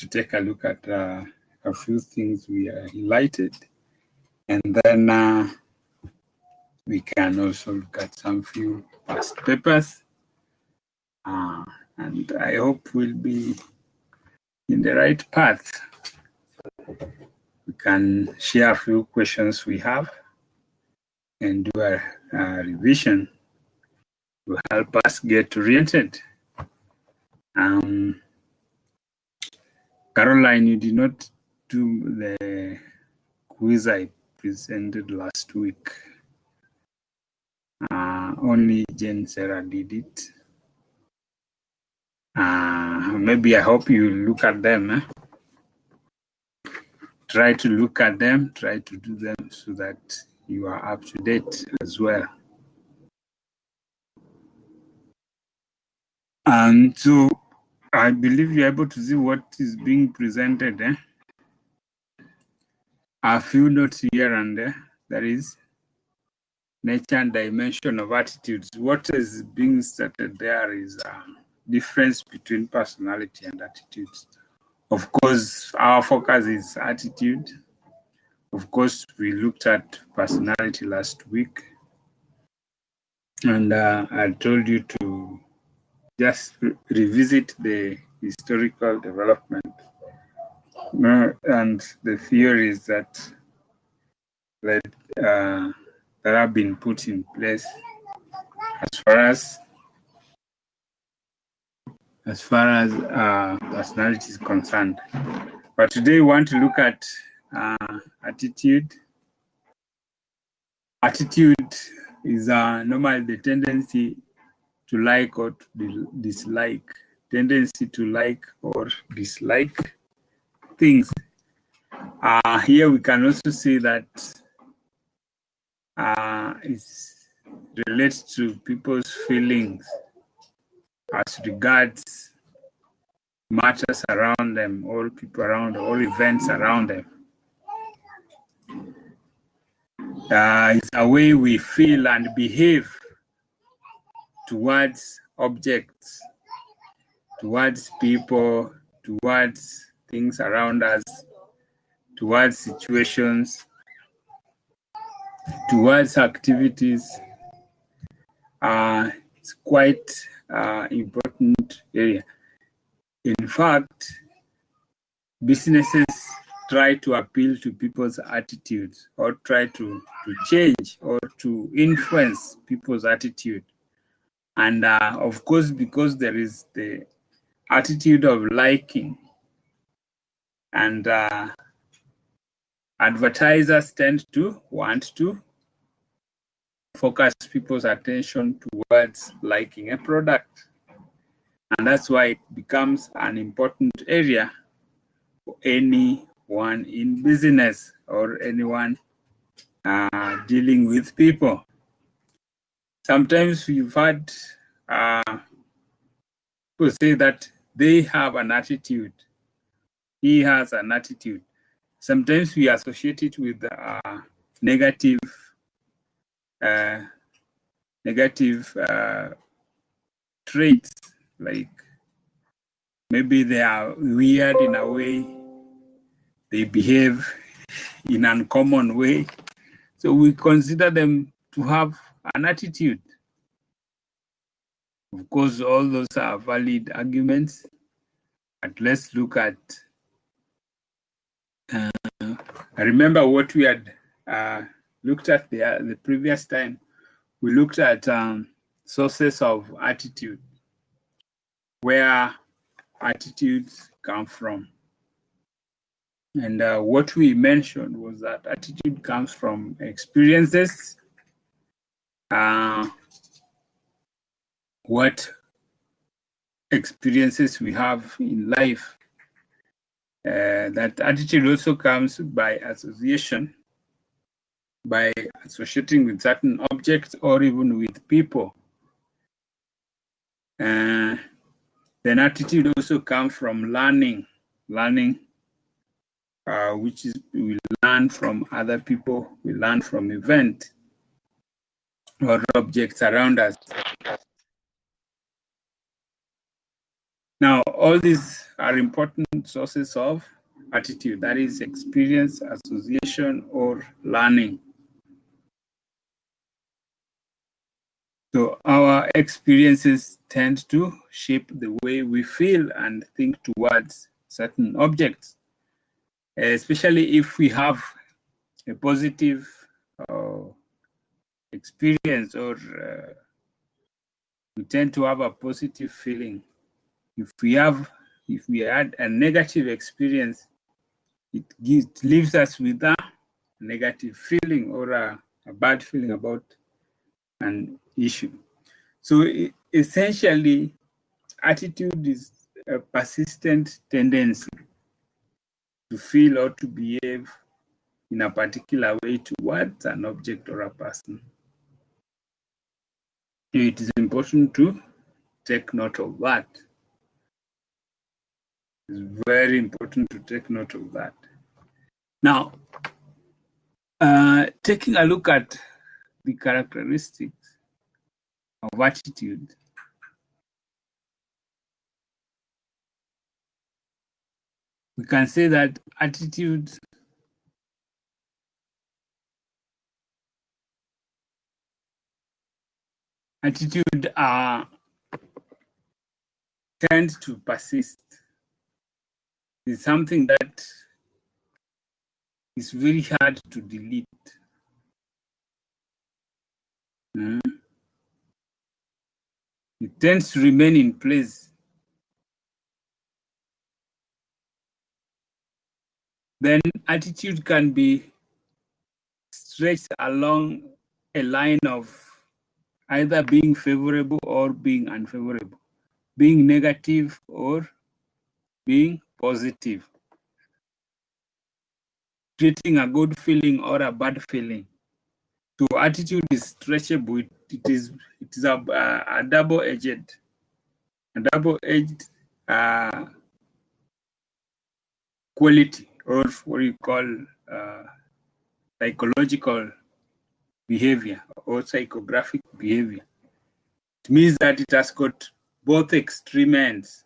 to take a look at a few things we highlighted, and then we can also look at some few past papers, and I hope we'll be in the right path. We can share a few questions we have and do a revision to help us get oriented. Caroline, you did not do the quiz I presented last week. Only Jane Sarah did it. Maybe I hope you look at them. Try to look at them, try to do them so that you are up to date as well. And so I believe you're able to see what is being presented. A few notes here and there. That is nature and dimension of attitudes. What is being stated there is a difference between personality and attitudes. Of course, our focus is attitude. Of course, we looked at personality last week. And I told you to just revisit the historical development and the theories that have been put in place as far as personality is concerned. But today we want to look at attitude. Attitude is normally the tendency to like or to dislike, tendency to like or dislike things. Here we can also see that it relates to people's feelings as regards matters around them, or people around them, or events around them. It's a way we feel and behave towards objects, towards people, towards things around us, towards situations, towards activities. It's quite important area. In fact, businesses try to appeal to people's attitudes, or try to change or to influence people's attitude. And of course, because there is the attitude of liking, and advertisers tend to want to focus people's attention towards liking a product. And that's why it becomes an important area for anyone in business or anyone dealing with people. Sometimes you've had people say that they have an attitude. He has an attitude. Sometimes we associate it with negative traits, like maybe they are weird in a way, they behave in an uncommon way. So we consider them to have an attitude. Of course, all those are valid arguments, but let's look at, I remember what we had looked at the previous time. We looked at sources of attitude, where attitudes come from. And what we mentioned was that attitude comes from experiences, what experiences we have in life. That attitude also comes by association, by associating with certain objects or even with people. Then attitude also comes from learning, which is we learn from other people, we learn from events or objects around us. Now, all these are important sources of attitude, that is experience, association, or learning. So our experiences tend to shape the way we feel and think towards certain objects, especially if we have a positive experience, or we tend to have a positive feeling. If we had a negative experience, it leaves us with a negative feeling or a bad feeling about an issue. So essentially, attitude is a persistent tendency to feel or to behave in a particular way towards an object or a person. It is important to take note of that. It's very important to take note of that. Now, taking a look at the characteristics of attitude, we can say that attitude tends to persist. It's something that is very hard to delete. It tends to remain in place. Then attitude can be stretched along a line of either being favorable or being unfavorable, being negative or being positive, creating a good feeling or a bad feeling. So attitude is stretchable. It is a double-edged quality, or what you call psychological behavior or psychographic behavior. It means that it has got both extreme ends,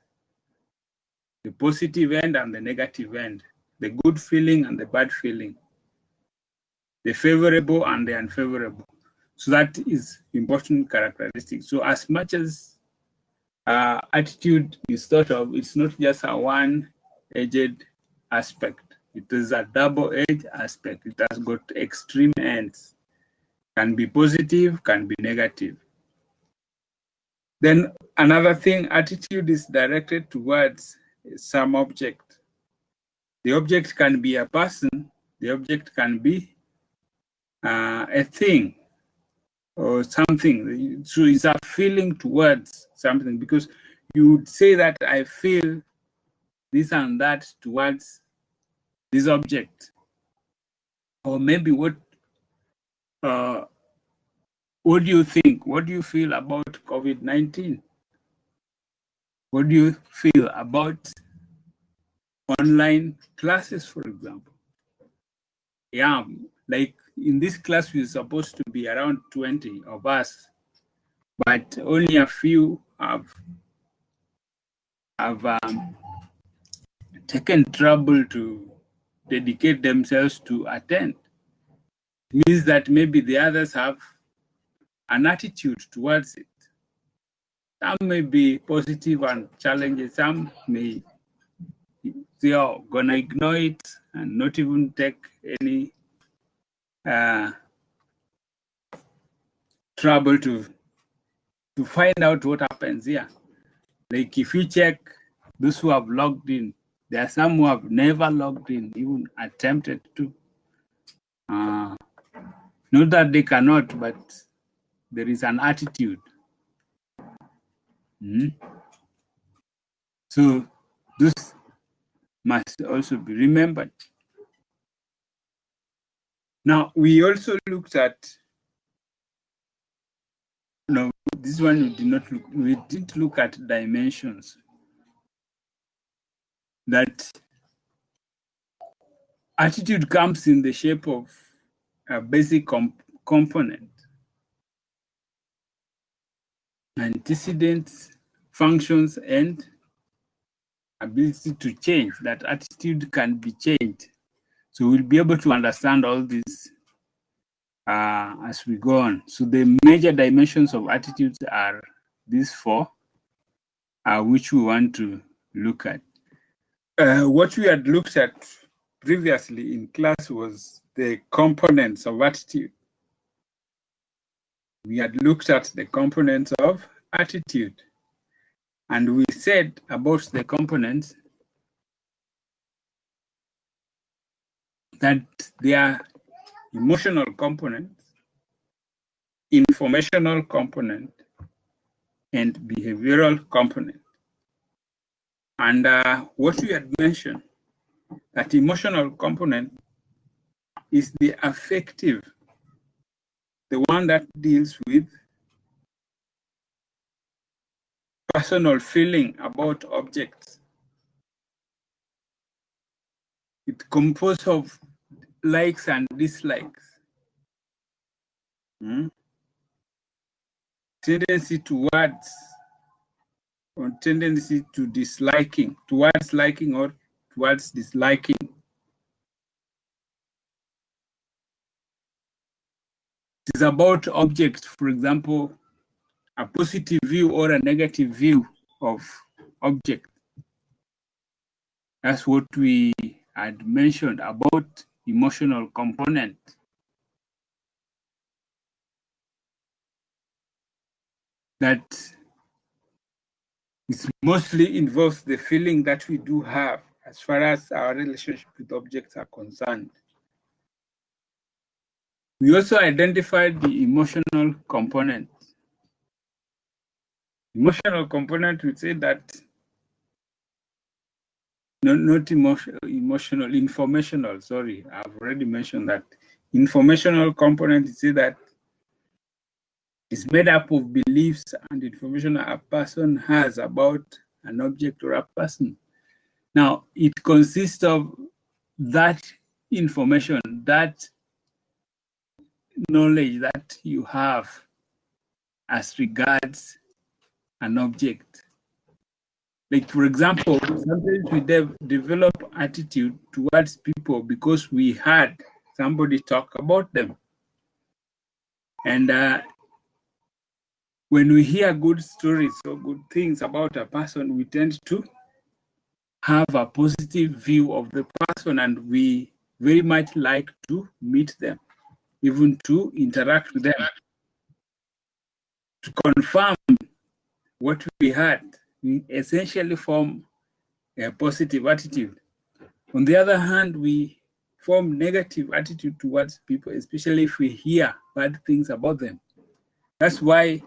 the positive end and the negative end, the good feeling and the bad feeling, the favorable and the unfavorable. So that is important characteristic. So as much as attitude is thought of, it's not just a one-edged aspect. It is a double-edged aspect. It has got extreme ends. Can be positive, can be negative. Then another thing, attitude is directed towards some object. The object can be a person, the object can be a thing or something. So it's a feeling towards something, because you would say that I feel this and that towards this object. Or maybe what do you think? What do you feel about COVID-19? What do you feel about online classes, for example? Yeah, like in this class, we're supposed to be around 20 of us, but only a few have taken trouble to dedicate themselves to attend. It means that maybe the others have an attitude towards it. Some may be positive and challenging, some may, they are gonna ignore it and not even take any trouble to find out what happens here. Like if you check those who have logged in, there are some who have never logged in, even attempted to. Not that they cannot, but there is an attitude. So this must also be remembered. Now, we also looked at, no, this one we didn't look at dimensions. That attitude comes in the shape of a basic component: antecedents, functions, and ability to change, that attitude can be changed. So we'll be able to understand all this as we go on. So the major dimensions of attitudes are these four, which we want to look at. What we had looked at previously in class was the components of attitude. We had looked at the components of attitude. And we said about the components that they are emotional components, informational component, and behavioral component. And what we had mentioned, that emotional component is the affective, the one that deals with personal feeling about objects. It's composed of likes and dislikes. Tendency towards, or tendency to disliking, towards liking or towards disliking. It is about objects, for example, a positive view or a negative view of object. That's what we had mentioned about emotional component. That it mostly involves the feeling that we do have as far as our relationship with objects are concerned. We also identified the emotional component. Emotional component, we say that not emotional, informational, sorry, I've already mentioned that. Informational component, we say that it's made up of beliefs and information a person has about an object or a person. Now, it consists of that information, that knowledge that you have as regards an object. Like, for example, sometimes we develop attitude towards people because we heard somebody talk about them. And when we hear good stories or good things about a person, we tend to have a positive view of the person, and we very much like to meet them, even to interact with them. To confirm what we heard, we essentially form a positive attitude. On the other hand, we form negative attitude towards people, especially if we hear bad things about them. That's why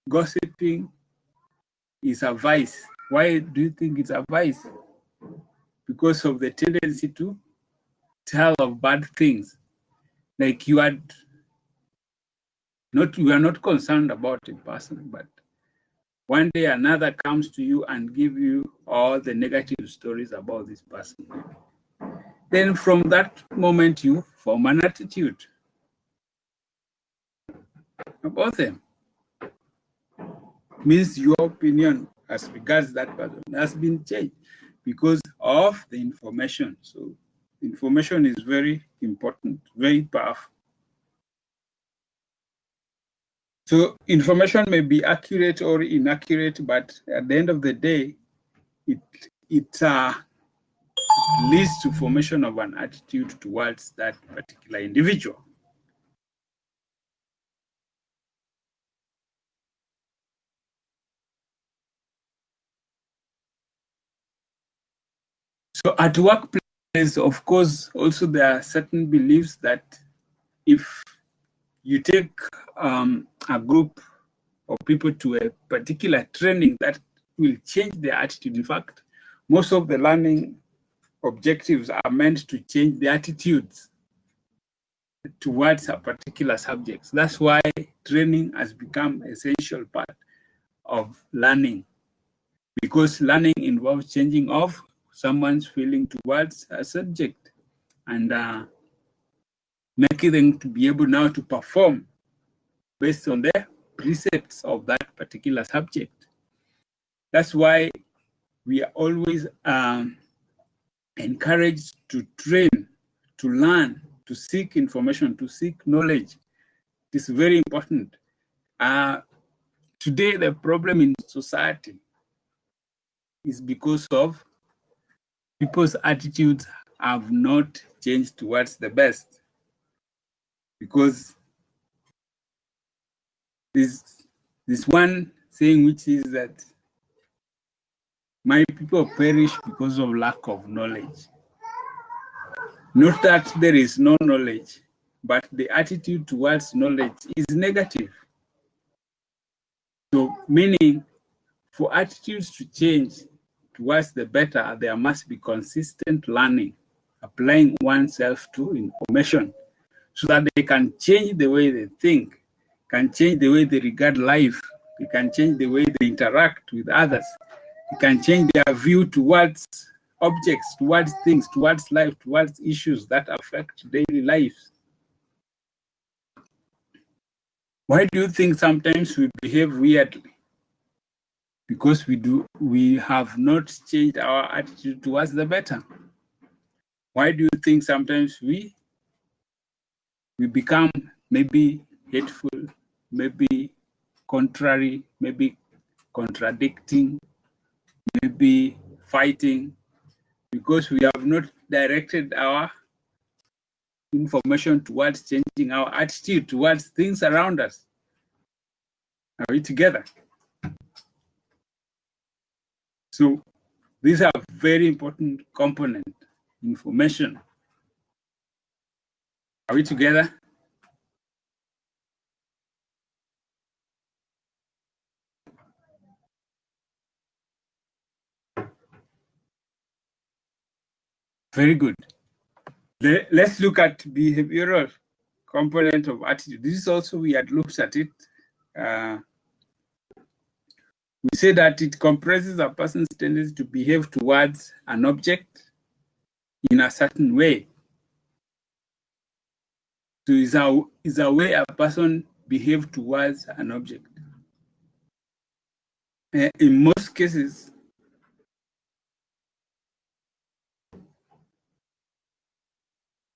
gossiping is a vice. Why do you think it's a vice? Because of the tendency to tell of bad things. Like you are not concerned about a person, but one day another comes to you and give you all the negative stories about this person. Then from that moment, you form an attitude about them. Means your opinion as regards that person has been changed because of the information. So information is very important, very powerful. So information may be accurate or inaccurate, but at the end of the day, it leads to formation of an attitude towards that particular individual. So at workplace, of course, also there are certain beliefs that if you take a group of people to a particular training, that will change their attitude. In fact, most of the learning objectives are meant to change the attitudes towards a particular subject. That's why training has become an essential part of learning, because learning involves changing of someone's feeling towards a subject and making them to be able now to perform based on the precepts of that particular subject. That's why we are always encouraged to train, to learn, to seek information, to seek knowledge. It is very important. Today, the problem in society is because of people's attitudes have not changed towards the best. Because this one saying, which is that my people perish because of lack of knowledge. Not that there is no knowledge, but the attitude towards knowledge is negative. So meaning for attitudes to change towards the better, there must be consistent learning, applying oneself to information so that they can change the way they think, can change the way they regard life, they can change the way they interact with others, they can change their view towards objects, towards things, towards life, towards issues that affect daily lives. Why do you think sometimes we behave weirdly? Because we have not changed our attitude towards the better. Why do you think sometimes we become maybe hateful, maybe contrary, maybe contradicting, maybe fighting? Because we have not directed our information towards changing our attitude towards things around us. Are we together? So these are very important component information. Are we together? Very good. Let's look at behavioral component of attitude. This is also, we had looked at it. We say that it comprises a person's tendency to behave towards an object in a certain way. So is a way a person behaves towards an object. In most cases,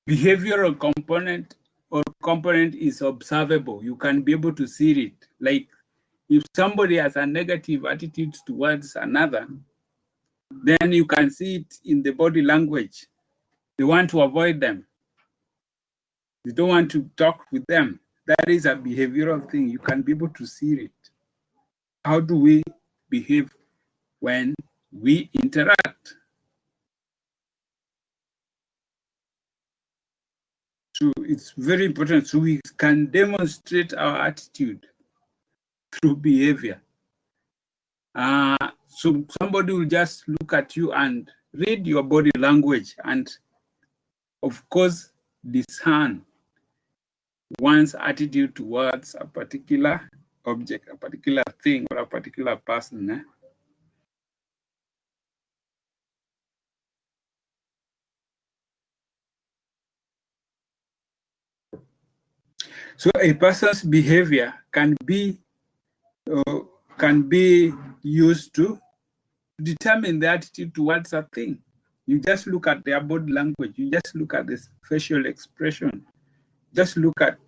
behavioral component is observable. You can be able to see it. Like if somebody has a negative attitude towards another, then you can see it in the body language. They want to avoid them. They don't want to talk with them. That is a behavioral thing. You can be able to see it. How do we behave when we interact? So it's very important. So we can demonstrate our attitude through behavior. So somebody will just look at you and read your body language and, of course, discern one's attitude towards a particular object, a particular thing, or a particular person. So a person's behavior can be used to determine the attitude towards a thing. You just look at their body language. You just look at the facial expression. Just look at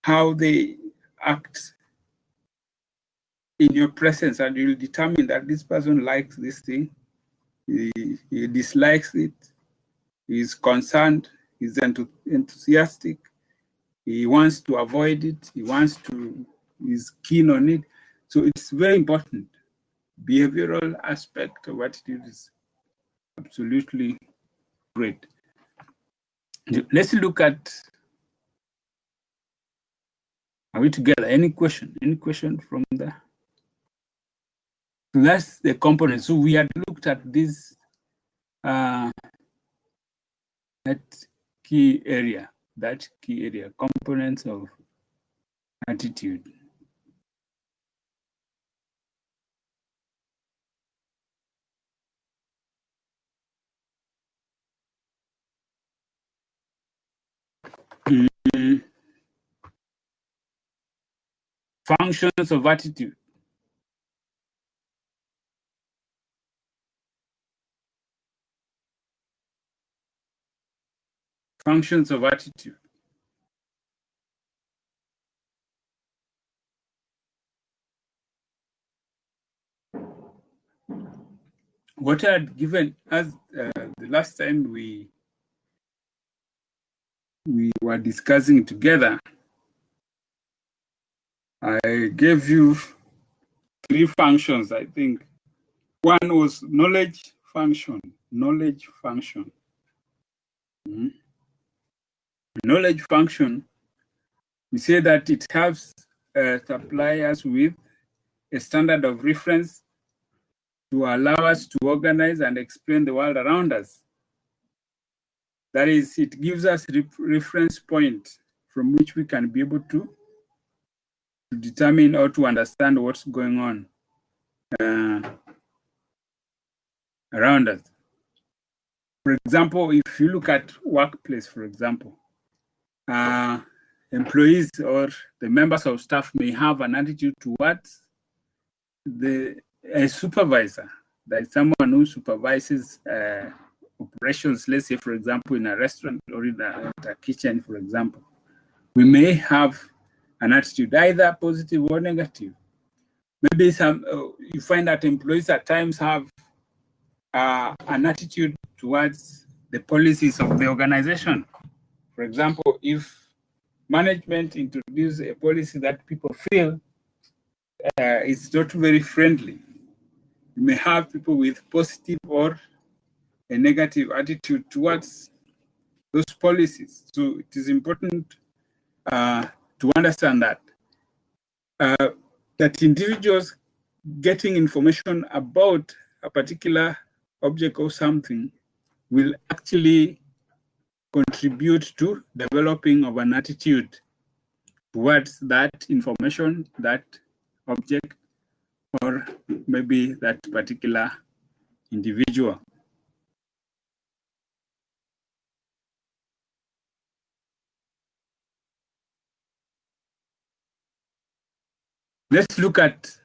how they act in your presence, and you'll determine that this person likes this thing, he dislikes it, he's concerned, he's enthusiastic, he wants to avoid it, he's keen on it. So it's very important. Behavioral aspect of attitude is absolutely great. Let's look at, are we together? Any question? Any question from there? So that's the component. So we had looked at this that key area, components of attitude. Functions of attitude. Functions of attitude. What I had given as the last time we were discussing together, I gave you 3 functions, I think. One was knowledge function. Knowledge function. Knowledge function, we say that it helps suppliers with a standard of reference to allow us to organize and explain the world around us. That is, it gives us reference point from which we can be able to determine or to understand what's going on around us. For example, if you look at workplace, for example, employees or the members of staff may have an attitude towards a supervisor, that is someone who supervises operations, let's say, for example, in a restaurant or in a kitchen, for example. We may have an attitude, either positive or negative. Maybe you find that employees at times have an attitude towards the policies of the organization. For example, if management introduces a policy that people feel is not very friendly, you may have people with positive or a negative attitude towards those policies. So it is important to understand that that individuals getting information about a particular object or something will actually contribute to developing of an attitude towards that information, that object, or maybe that particular individual. Let's look at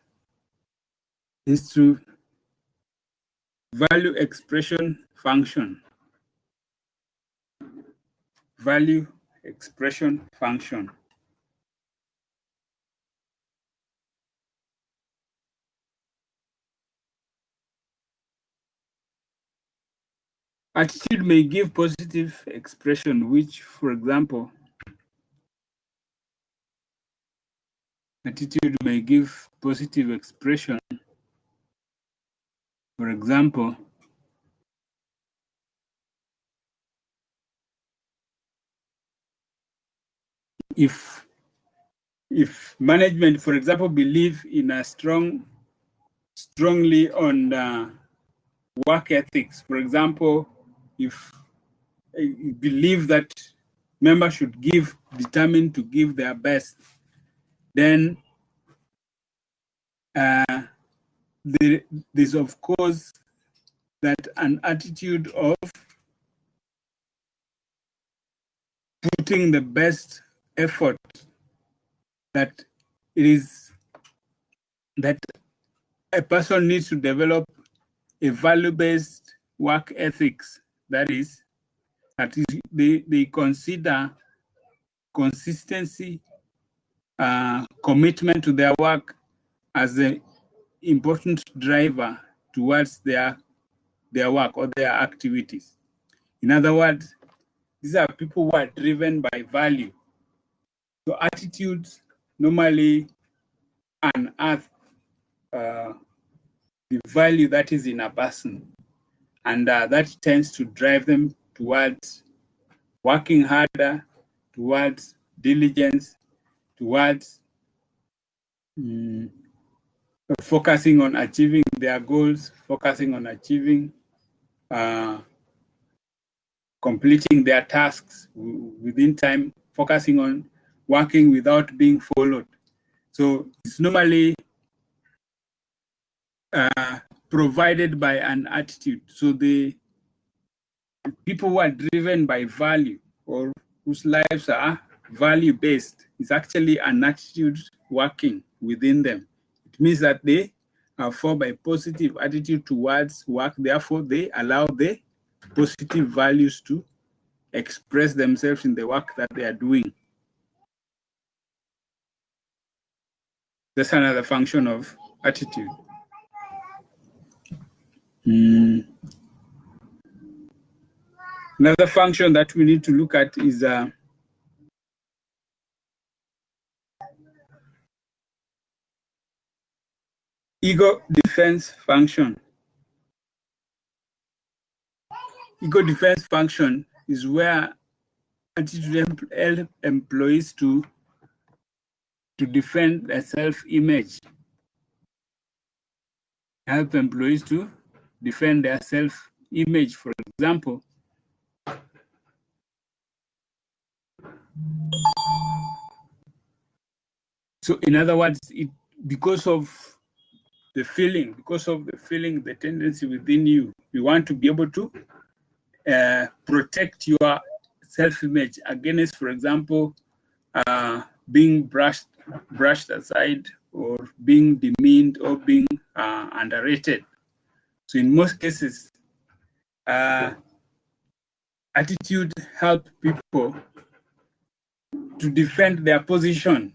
these 2 value expression function. Value expression function. Attitude may give positive expression, which, for example, attitude may give positive expression. For example, if management, for example, believe in a strongly on work ethics, for example, if you believe that members should determined to give their best, then there's of course that an attitude of putting the best effort, that it is that a person needs to develop a value-based work ethics, that is they consider consistency, commitment to their work as an important driver towards their work or their activities. In other words, these are people who are driven by value. So attitudes normally unearth the value that is in a person, and that tends to drive them towards working harder, towards diligence, towards focusing on achieving their goals, focusing on achieving, completing their tasks within time, focusing on working without being followed. So it's normally provided by an attitude. So the people who are driven by value or whose lives are value-based is actually an attitude working within them. It means that they are formed by positive attitude towards work. Therefore, they allow the positive values to express themselves in the work that they are doing. That's another function of attitude. Another function that we need to look at is ego defense function. Ego defense function is where attitude help employees to defend their self-image. Help employees to defend their self-image. For example, so in other words, because of the feeling, the tendency within you, you want to be able to protect your self-image against, for example, being brushed aside, or being demeaned, or being underrated. So in most cases, attitude help people to defend their position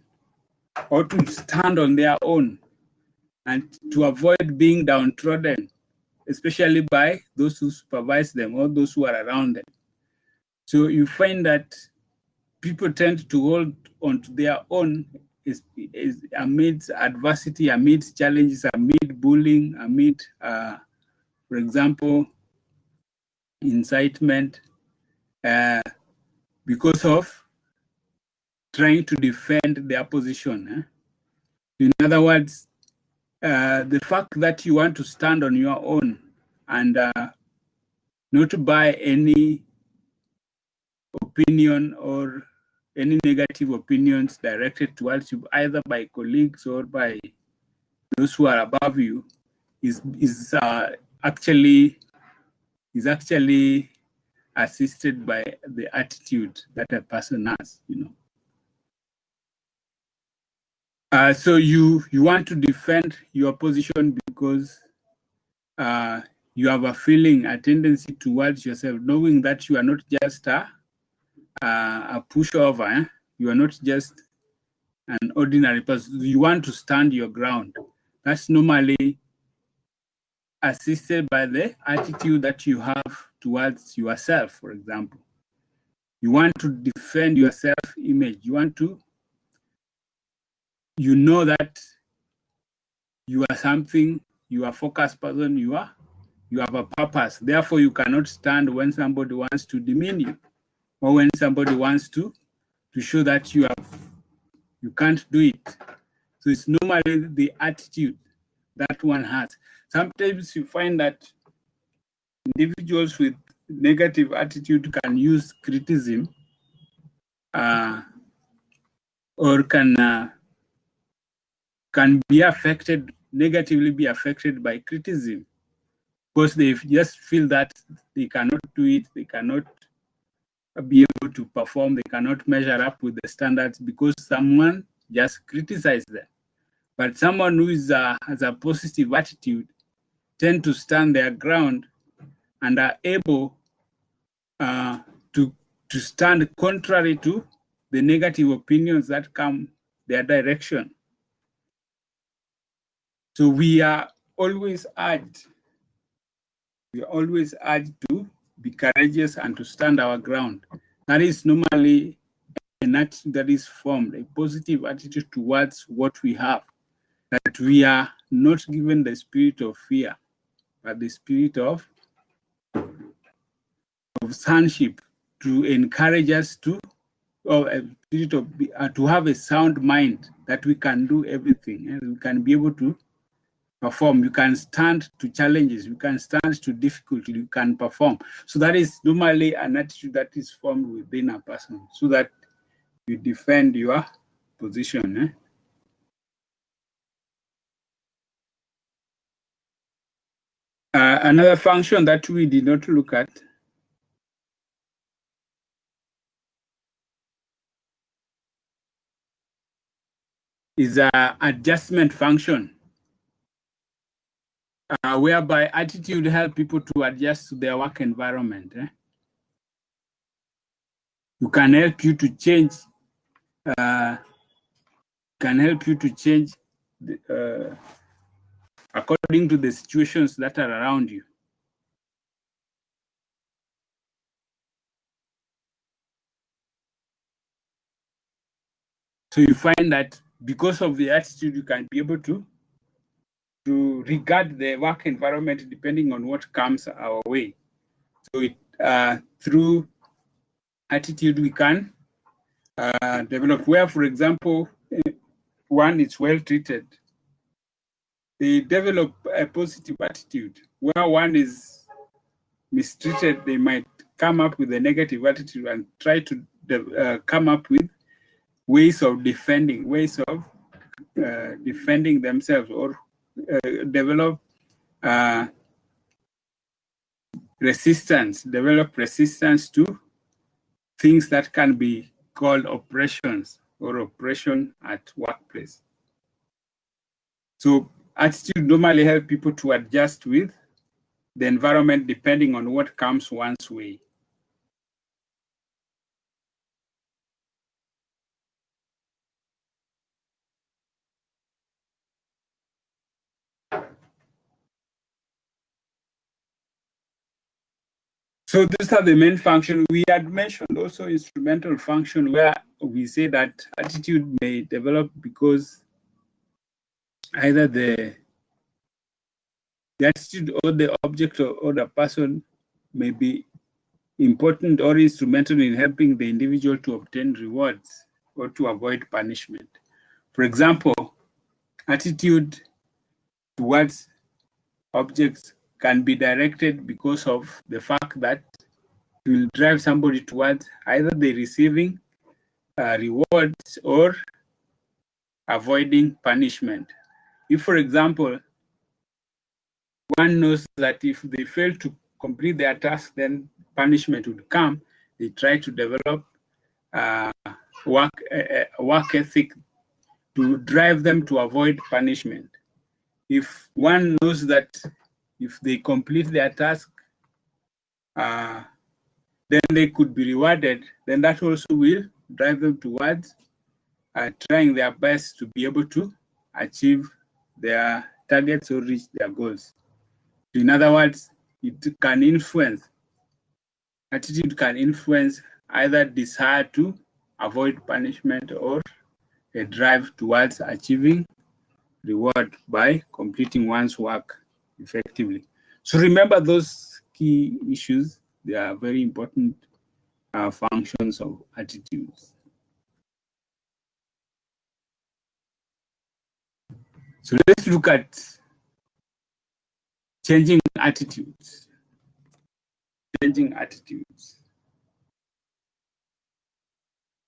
or to stand on their own and to avoid being downtrodden, especially by those who supervise them or those who are around them. So you find that people tend to hold onto their own is amidst adversity, amidst challenges, amid bullying, amid, for example, incitement, because of trying to defend their position. In other words, the fact that you want to stand on your own and not buy any opinion or any negative opinions directed towards you, either by colleagues or by those who are above you, is actually assisted by the attitude that a person has, So you want to defend your position because you have a feeling, a tendency towards yourself, knowing that you are not just a pushover. You are not just an ordinary person. You want to stand your ground. That's normally assisted by the attitude that you have towards yourself, for example. You want to defend your self-image. You know that you are something, you are a focused person, you have a purpose. Therefore, you cannot stand when somebody wants to demean you, or when somebody wants to show that you can't do it. So it's normally the attitude that one has. Sometimes you find that individuals with negative attitude can use criticism or can be negatively be affected by criticism, because they just feel that they cannot do it, they cannot be able to perform, they cannot measure up with the standards because someone just criticized them. But someone who has a positive attitude tend to stand their ground and are able to stand contrary to the negative opinions that come their direction. So we are always urged to be courageous and to stand our ground. That is normally an attitude that is formed, a positive attitude towards what we have, that we are not given the spirit of fear, but the spirit of sonship, to encourage us to have a sound mind, that we can do everything and we can be able to perform. You can stand to challenges, you can stand to difficulty, you can perform. So that is normally an attitude that is formed within a person, so that you defend your position. Another function that we did not look at is an adjustment function, whereby attitude help people to adjust to their work environment. who can help you to change according to the situations that are around you. So you find that because of the attitude, you can be able to regard the work environment depending on what comes our way. So through attitude, we can develop where, for example, one is well treated. They develop a positive attitude. Where one is mistreated, they might come up with a negative attitude and try to come up with ways of defending themselves, or develop resistance to things that can be called oppressions or oppression at workplace. So attitude normally help people to adjust with the environment depending on what comes one's way. So these are the main functions. We had mentioned also instrumental function, where we say that attitude may develop because either the attitude or the object or the person may be important or instrumental in helping the individual to obtain rewards or to avoid punishment. For example, attitude towards objects can be directed because of the fact that it will drive somebody towards either the receiving rewards or avoiding punishment. If, for example, one knows that if they fail to complete their task, then punishment would come, they try to develop work ethic to drive them to avoid punishment. If one knows that if they complete their task, then they could be rewarded, then that also will drive them towards trying their best to be able to achieve their targets or reach their goals. In other words, it can influence, attitude can influence either desire to avoid punishment or a drive towards achieving reward by completing one's work effectively. So remember those key issues. They are very important functions of attitudes. So let's look at changing attitudes. Changing attitudes.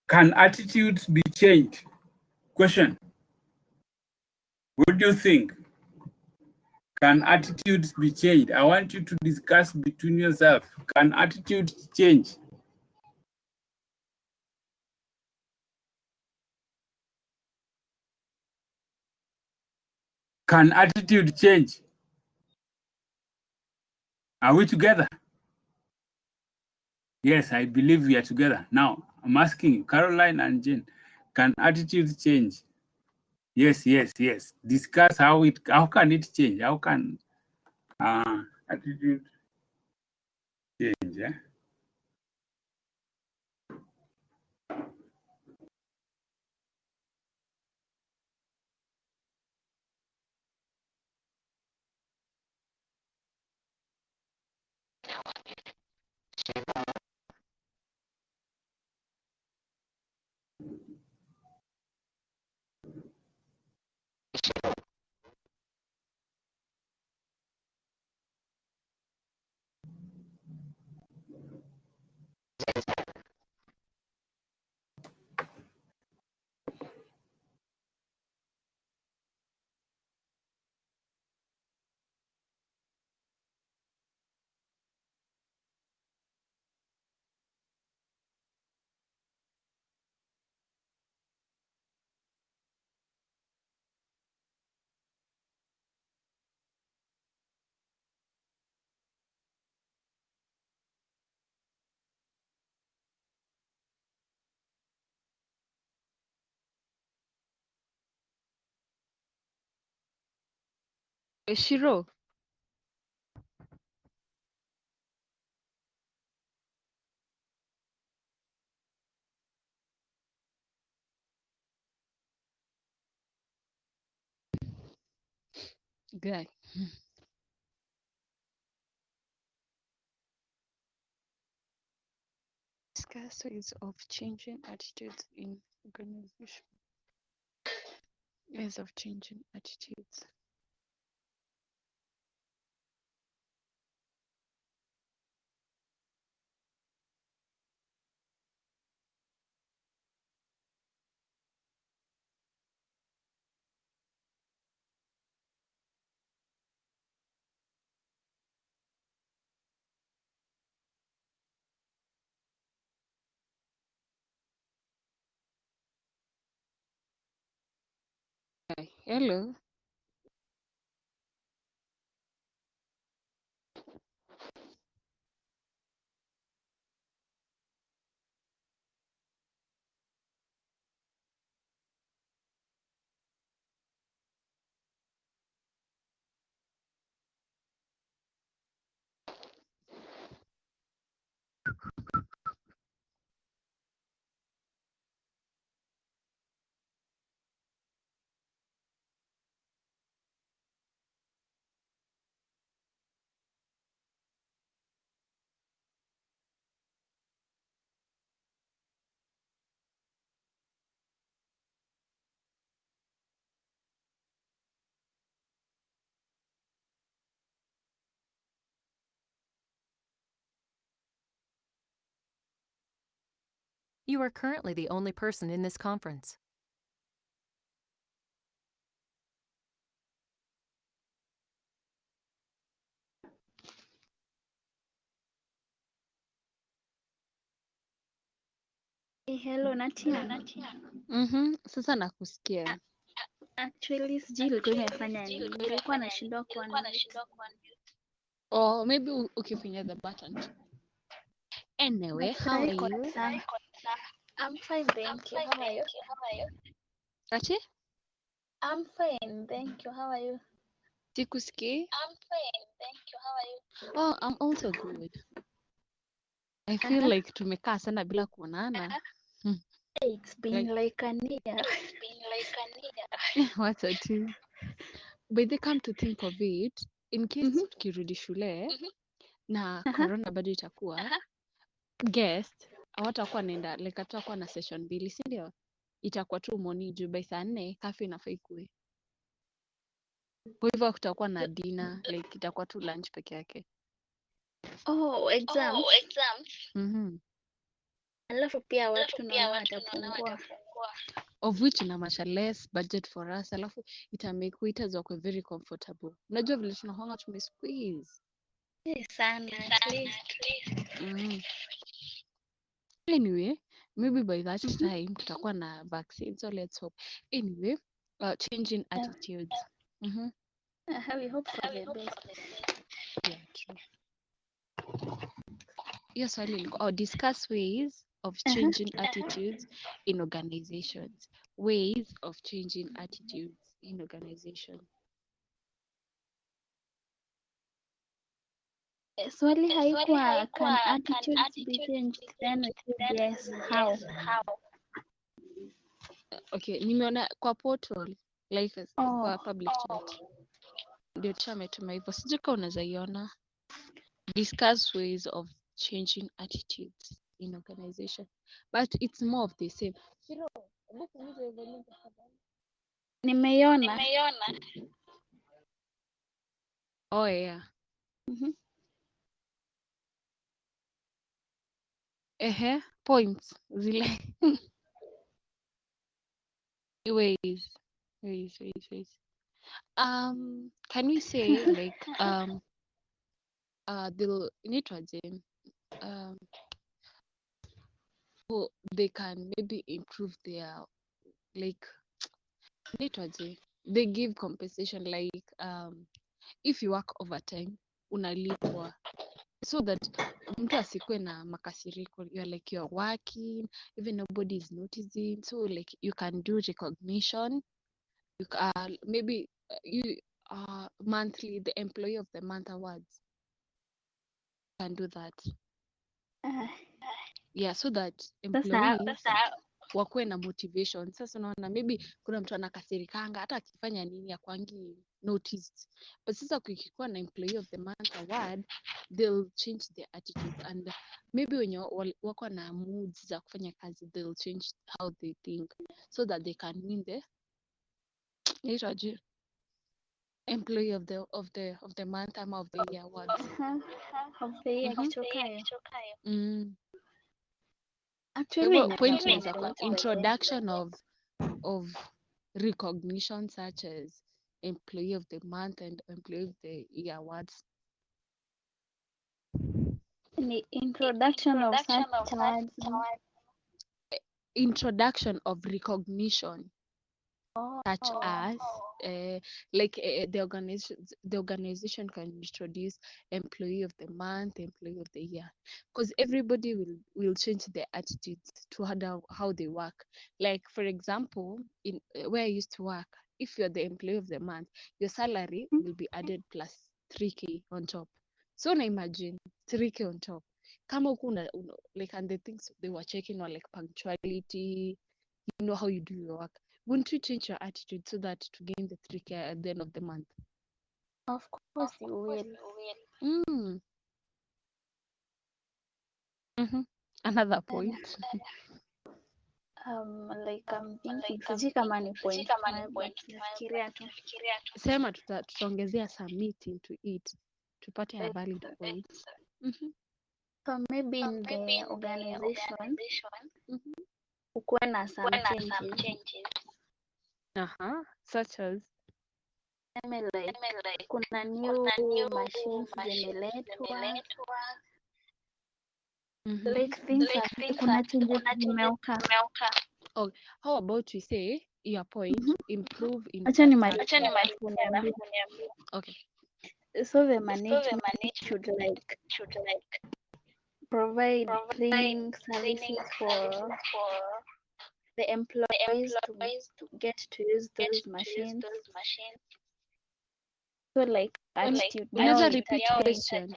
Can attitudes be changed? Question. What do you think? Can attitudes be changed? I want you to discuss between yourself. Can attitudes change? Can attitude change? Are we together? Yes, I believe we are together. Now, I'm asking you, Caroline and Jane, can attitude change? Yes, yes, yes. Discuss how can it change? How can attitude change? Yeah? Shiro. Guy. Discuss ways of changing attitudes in organization. Ways of changing attitudes. Hi. Hello. You are currently the only person in this conference. Hello Natia. Sasa nakusikia. Actually sijui ilikuwa imefanya nini. Nilikuwa nashindwa kuunmute. Or maybe ukifinya the button. Anyway, how are you? I'm fine, thank you. How are you? Ati? I'm fine, thank you. How are you? Sikusikii? Oh, I'm also good. I feel like tumekaa sana bila kuonana. It's been like an year. Wacha tu. But they come to think of it, in case tukirudi shule na corona bado itakuwa, guest hawatakuwa naenda like hatakuwa na session mbili, si ndio? Itakuwa tu morning juu by saa 4 cafe inafaa ikue. Kwa hivyo kutakuwa na dinner, like itakuwa tu lunch peke yake. Oh, exams. Alafu pia watu naona watapungua. Of which inamaanisha less budget for us, alafu ita make waiters wako very comfortable. Unajua vile tunahonga tumesqueeze. Sana at least. Anyway, maybe by that time kutakuwa na vaccine, so let's hope. Anyway, changing attitudes. We hope for the best. Yeah, true. Hiyo swali ilikuwa discuss ways of changing attitudes in organizations. Ways of changing attitudes in organizations. Swali haikuwa can attitudes be changed, then we said yes, how? Okay, nimeona kwa portal like kwa public chat ndio tumetuma hivyo, sijui kama unaweza iona. Discuss ways of changing attitudes in organization, but it's more of the same. Nimeiona. Oh yeah. Points zile. ways. Can we say like they'll inaitwaje so they can maybe improve their like inaitwaje they give compensation like if you work overtime unalipwa so that mtu asikuwe na makasiriko, you're like you're working even nobody is noticing, so like you can do recognition, you maybe you monthly, the employee of the month awards. Can do that. Ah, Yeah, so that Sasa employees wakuwe na motivation. Sasa unaona maybe kuna mtu anakasirikanga hata akifanya nini akwangi noticed, but sasa kukikuwa na employee of the month award, they'll change their attitudes, and maybe wenye wako na moods za kufanya kazi, they'll change how they think so that they can win the inaitwaje, employee of the month ama of the year awards. of the year Mhm. Kichokayo. Kwa Actually hivyo point ina inaweza kuwa point by the introduction of recognition such as employee of the month and employee of the year awards. ni introduction of such awards. Introduction of recognition such Oh, as the organization can introduce employee of the month, employee of the year, because everybody will change their attitudes to how they work. Like for example, in where I used to work, if you're the employee of the month, your salary will be added plus 3k on top. So now imagine 3k on top. Kama huku like, and the things they were checking were like punctuality, you know how you do your work. Wouldn't you change your attitude so that to gain the 3k at the end of the month? of course you will. Mm. Another point. Like I'm thinking sijui kama ni point my but nafikiria tu Sema tutaongezea submit into it tupate a valid point. so maybe in the organization Mhm. ukuwe na some changes. Such as Tuseme like kuna new machines zimeletwa like things are kuna changes zimeuka. oh, how about we say your point improve Acha infrastructure. nimalize kuniambia. Okay. So the management should like provide training services for the employees to get to use those machines. So like attitude Unaweza yao repeat ita change. question.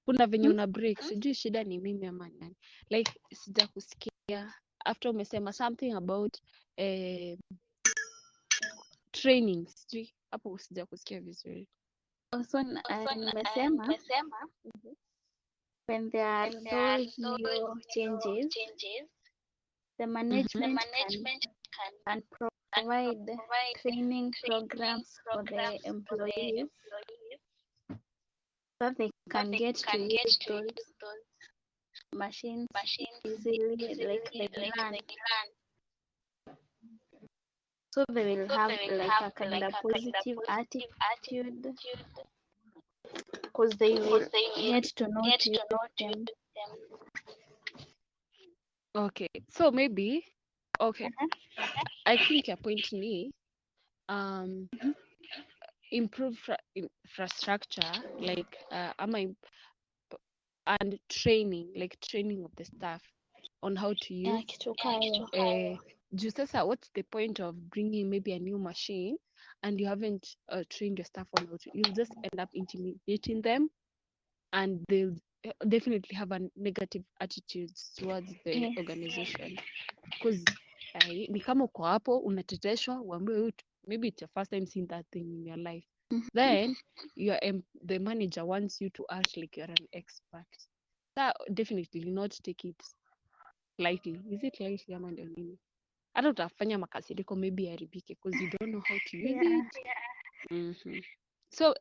Kuna venye una break, sijui shida ni mimi ama nani. Like sijakusikia after umesema something about training, sijui hapo sijakusikia vizuri. Also nimesema when there are those new changes, the management can provide training programs for the employees so they can get to use those machines easily, like they learn. So they will have like a kind of positive attitude because they will get to know to use them. Okay, so maybe okay. I think your point ni improve infrastructure like and training, like training of the staff on how to use Kitu kayo. juu sasa what's the point of bringing maybe a new machine and you haven't trained your staff on how to, you'll just end up intimidating them and they'll definitely have a negative attitudes towards the organization because ni kama uko hapo unateteshwa uambiwe maybe it's your first time seeing that thing in your life, then the manager wants you to act like you're an expert. That definitely not take it lightly. Is it lightly ama ndio nini? Hata utafanya makasiriko maybe yaribike because you don't know how to use it. So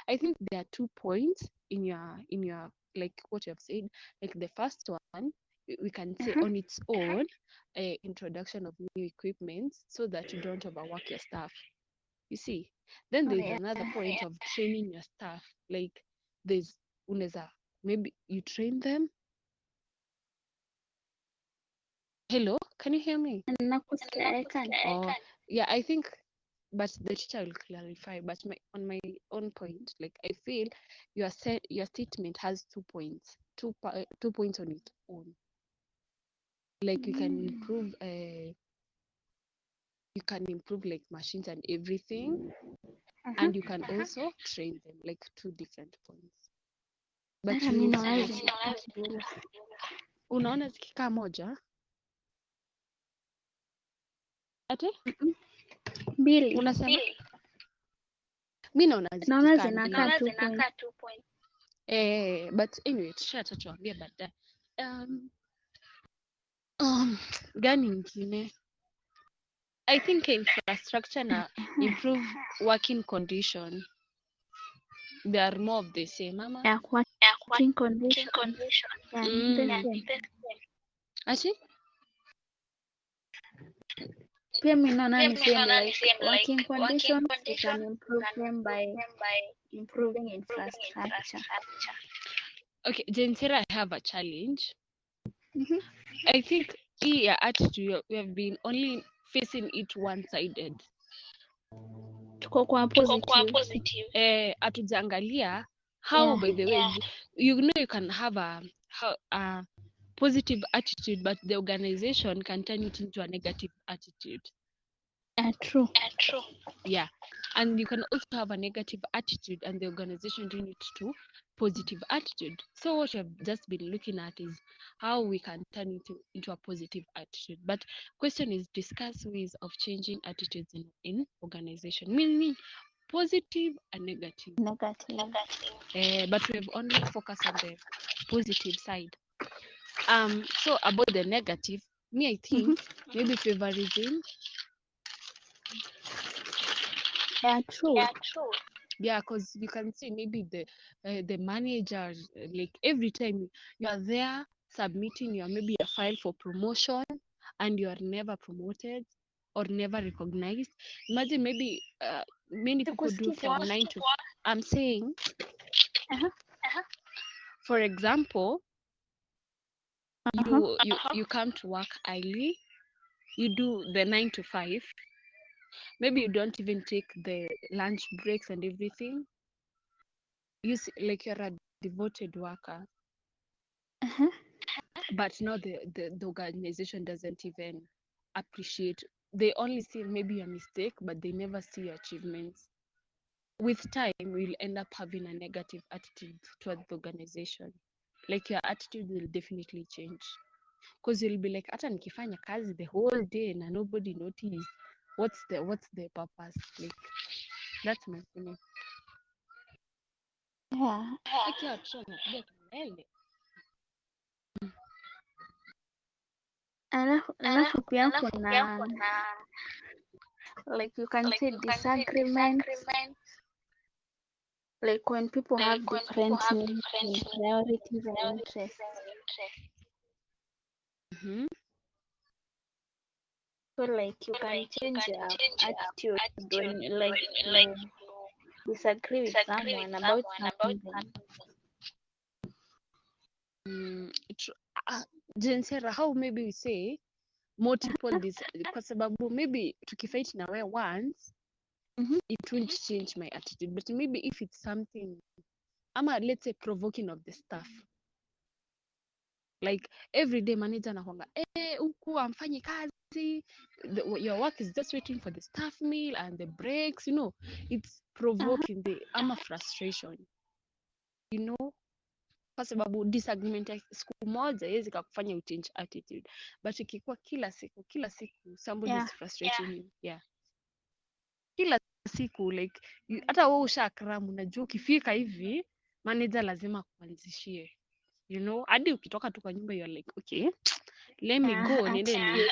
I think there are 2 points in your like what you have said. Like the first one, we can say on its own, introduction of new equipment so that you don't overwork your staff. You see, then there's another point of training your staff. Like there's unaweza maybe you train them. Hello, can you hear me? Oh, yeah, I think, but the teacher will clarify. But on my own point, like I feel your statement has 2 points, 2 points on its own. Like you can improve like machines and everything, and you can also train them, like 2 different points. But Hata mi you naona see, zikiwa unaona zikikaa moja ati mbili, unasema mi naona naona zikikaa zinakaa mbili. 2 point. But anyway tuambie baadaye. Gani ingine? I think infrastructure na improve working condition, they are more of the same ama Ya working condition. Yeah, the same. ati Pia mi naona ni same, like working conditions we can improve them by improving infrastructure. okay, Jensera, I have a challenge. Mhm. I think hii ya attitude we have been only facing it one-sided. Tuko kwa positive. Hatujaangalia how, Yeah. by the way, you know you can have a positive attitude but the organization can turn it into a negative attitude. True. Yeah, and you can also have a negative attitude and the organization turn it to positive attitude. So what we have just been looking at is how we can turn it into a positive attitude. But question is discuss ways of changing attitudes in organization, meaning positive and negative. But we have only focused on the positive side. So about the negative, me I think maybe favorism. Yeah, true. Yeah, because you can see maybe the manager, like every time you are there submitting your maybe a file for promotion and you are never promoted or never recognized. Imagine maybe many people do from 9 to 5. I'm saying, for example, you come to work early, you do the 9 to 5. Maybe you don't even take the lunch breaks and everything. You see, like you're a devoted worker. But now the organization doesn't even appreciate. They only see maybe a mistake, but they never see your achievements. With time, we'll end up having a negative attitude towards the organization. Like your attitude will definitely change. Because you'll be like, hata nikifanya kazi the whole day na nobody notice. What's the purpose? Like, that's my feeling. Yeah. Alafu pia kuna like you can say disagreements, like when people have different needs and priorities and interests. So like you can change your attitude when you disagree with someone about something. Jensera, how maybe we say multiple kwa sababu maybe tukifight na wewe once it won't change my attitude, but maybe if it's something ama let's say provoking of the staff, like every day manager anakwanga huku amfanyi kazi, your work is just waiting for the staff meal and the breaks, you know, it's provoking the ama frustration, you know, kwa sababu disagreement ya siku moja haiwezi kukufanya uchange attitude, but ikikuwa kila siku somebody is frustrating you. Yeah, kila siku like hata wewe ushakramu, unajua ukifika hivi manager lazima kuanzishie, you know, hadi ukitoka tu kwa nyumba you're like okay, let me go niende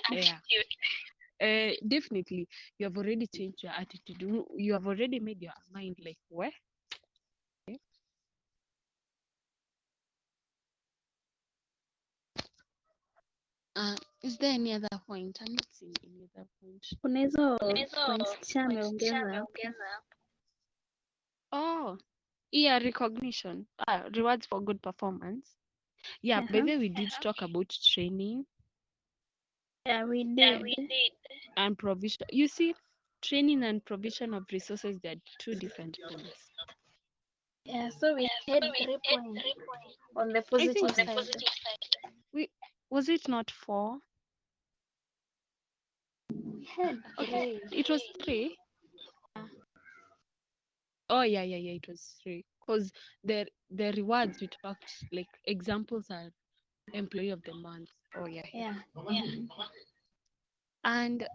definitely you have already changed your attitude, you have already made your mind like where. Is there any other point? I'm not seeing any other point. Kuna hizo points kisha ameongeza hapo. Oh, yeah, recognition, rewards for good performance. Yeah, by the way, we did talk about training. Yeah, we did. And provision. You see, training and provision of resources, they are 2 different things. Yeah, so we had 3 points on the positive side. Was it not 4? We had 3. Okay, it was 3. Oh yeah, it was 3. Because the rewards we talked, like examples are employee of the month. Oh yeah. Yeah. And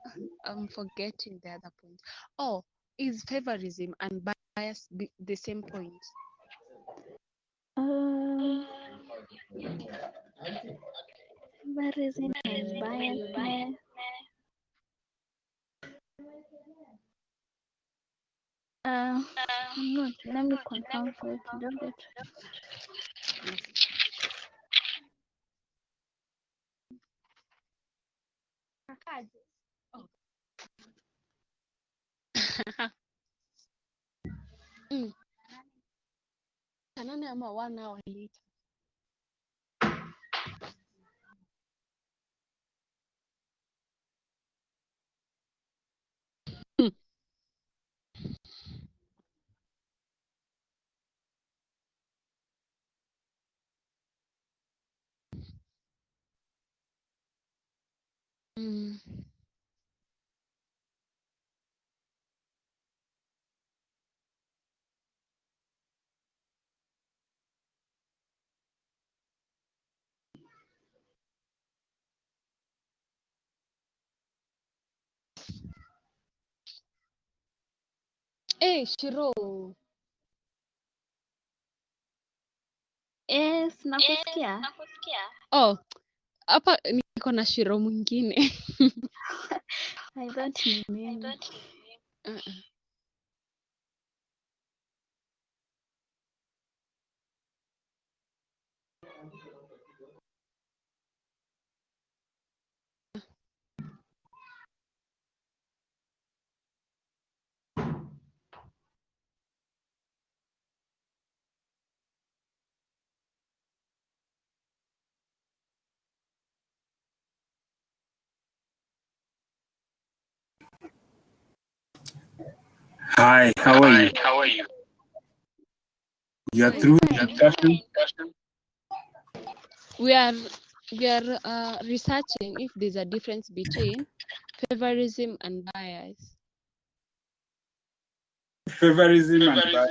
I'm forgetting the other point. Oh, is favorism and bias the same point? Favorism and bias. I'm not. Let me confirm for you to do it. Mm. Kanane ama 1 hour later. Mm. Hey, Shiro. Yes, nakusikia. Oh, hapa niko na Shiro mwingine. I thought ni mimi. Uh-uh. Hi, how are you? You're through the discussion? We are researching if there's a difference between favorism and bias. Favorism and bias.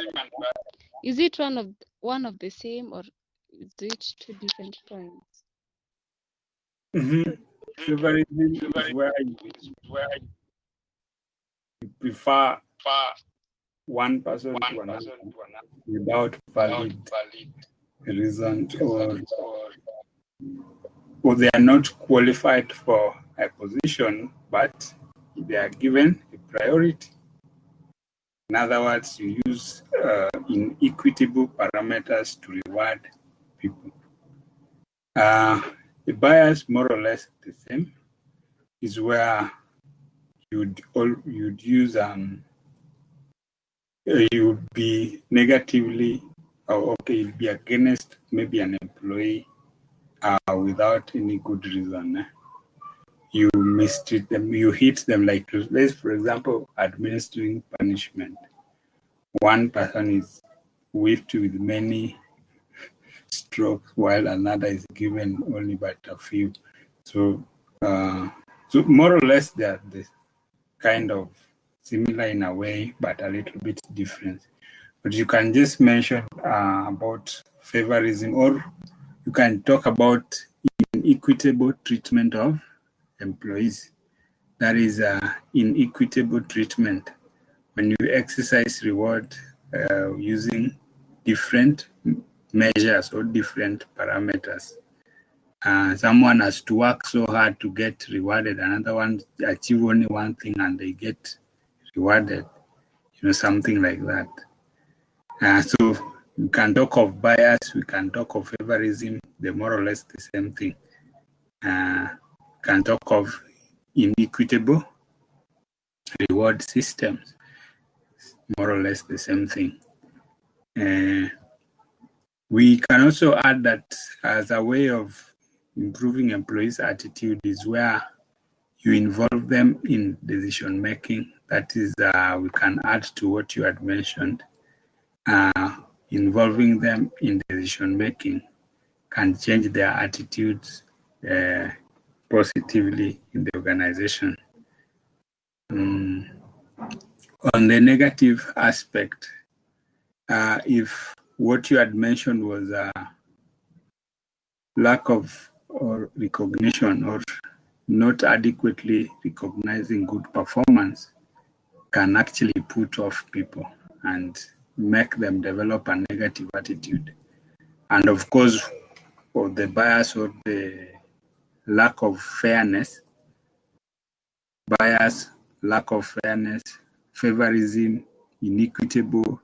Is it one of the same, or is it 2 different points? Favorism is where you prefer one person to another without valid reason, or they are not qualified for a position, but they are given a priority. In other words, you use inequitable parameters to reward people. The bias, more or less the same, is where you'd use you'd be negatively, or okay, you'd be against maybe an employee without any good reason. You mistreat them, you hit them, like, let's, for example, administering punishment. One person is whipped with many strokes while another is given only but a few. So, so more or less they are this kind of similar in a way, but a little bit different. But you can just mention about favorism, or you can talk about inequitable treatment of employees. That is inequitable treatment when you exercise reward using different measures or different parameters. Someone has to work so hard to get rewarded, another one achieve only one thing and they get rewarded, something like that. So we can talk of bias, we can talk of favorism, they're more or less the same thing. We can talk of inequitable reward systems, more or less the same thing. We can also add that as a way of improving employees' attitude is where you involve them in decision making. That is, we can add to what you had mentioned. Involving them in decision making can change their attitudes positively in the organization. On the negative aspect, if what you had mentioned was a lack of or recognition or not adequately recognizing good performance can actually put off people and make them develop a negative attitude. And of course, or the bias or the lack of fairness, favorism, inequitable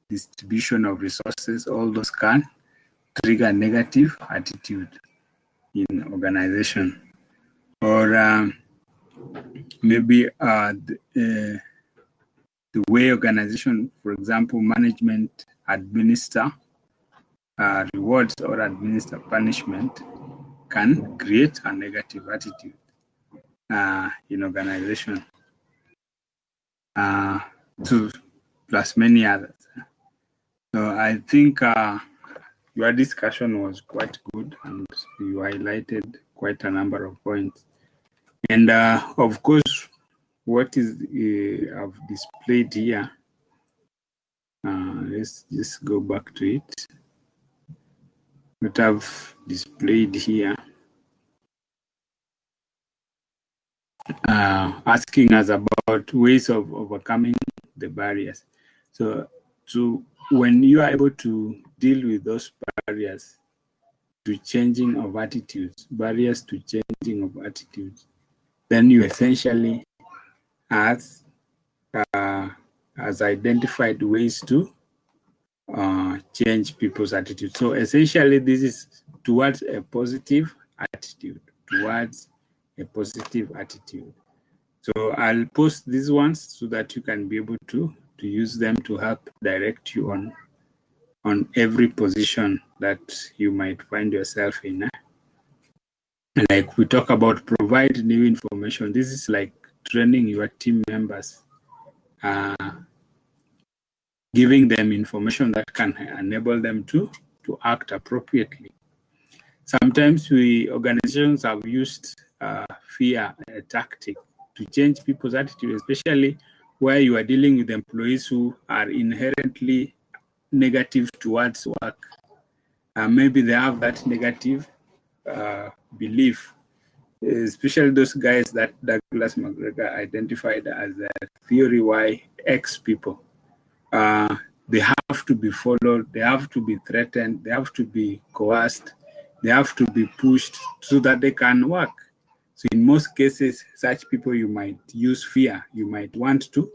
distribution of resources, all those can trigger negative attitude in organization. Or maybe the way organization, for example, management administer rewards or administer punishment can create a negative attitude in organization, plus many others. So I think your discussion was quite good, and you highlighted quite a number of points. And of course, what is I've displayed here, let's just go back to it. What I've displayed here, asking us about ways of overcoming the barriers. So when you are able to deal with those barriers to changing of attitudes, then you essentially has identified ways to change people's attitude. So essentially, this is towards a positive attitude. So I'll post these ones so that you can be able to use them to help direct you on every position that you might find yourself in. Like we talk about provide new information. This is like training your team members, giving them information that can enable them to act appropriately. Sometimes organizations have used fear tactic to change people's attitude, especially where you are dealing with employees who are inherently negative towards work. Maybe they have that negative belief, especially those guys that Douglas McGregor identified as theory Y X people. They have to be followed, they have to be threatened, they have to be coerced, they have to be pushed so that they can work. So in most cases, such people, you might use fear. You might want to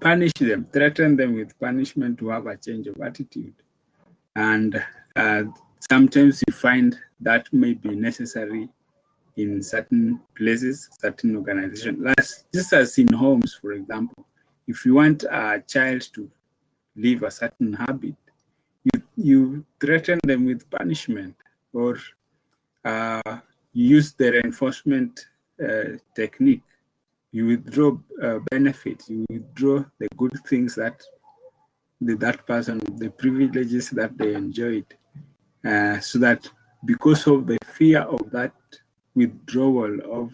punish them, threaten them with punishment to have a change of attitude. And sometimes you find that may be necessary in certain places, certain organizations. Just as in homes, for example, if you want a child to live a certain habit, you threaten them with punishment, or use the reinforcement technique. You withdraw benefits, you withdraw the good things that that person, the privileges that they enjoyed, so that because of the fear of that withdrawal of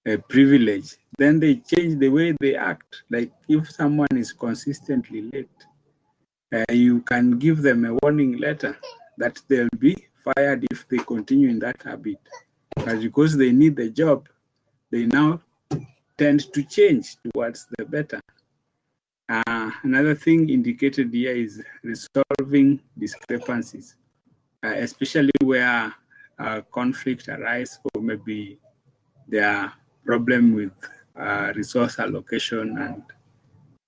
a privilege, then they change the way they act. Like if someone is consistently late, you can give them a warning letter that they'll be fired if they continue in that habit. But because they need the job, they now tend to change towards the better. Another thing indicated here is resolving discrepancies, especially where conflict arises, or maybe there are problems with resource allocation and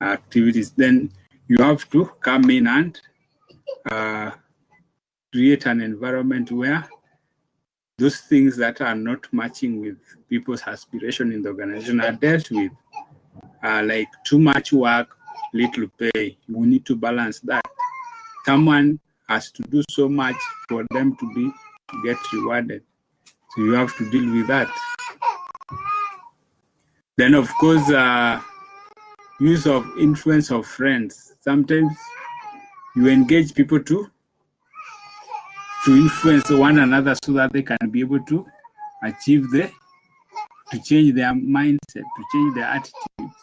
activities. Then you have to come in and create an environment where those things that are not matching with people's aspiration in the organization are dealt with. Like too much work, little pay. We need to balance that. Someone has to do so much for them to get rewarded. So you have to deal with that. Then, of course, use of influence of friends. Sometimes you engage people to influence one another so that they can be able to achieve to change their mindset, to change their attitudes.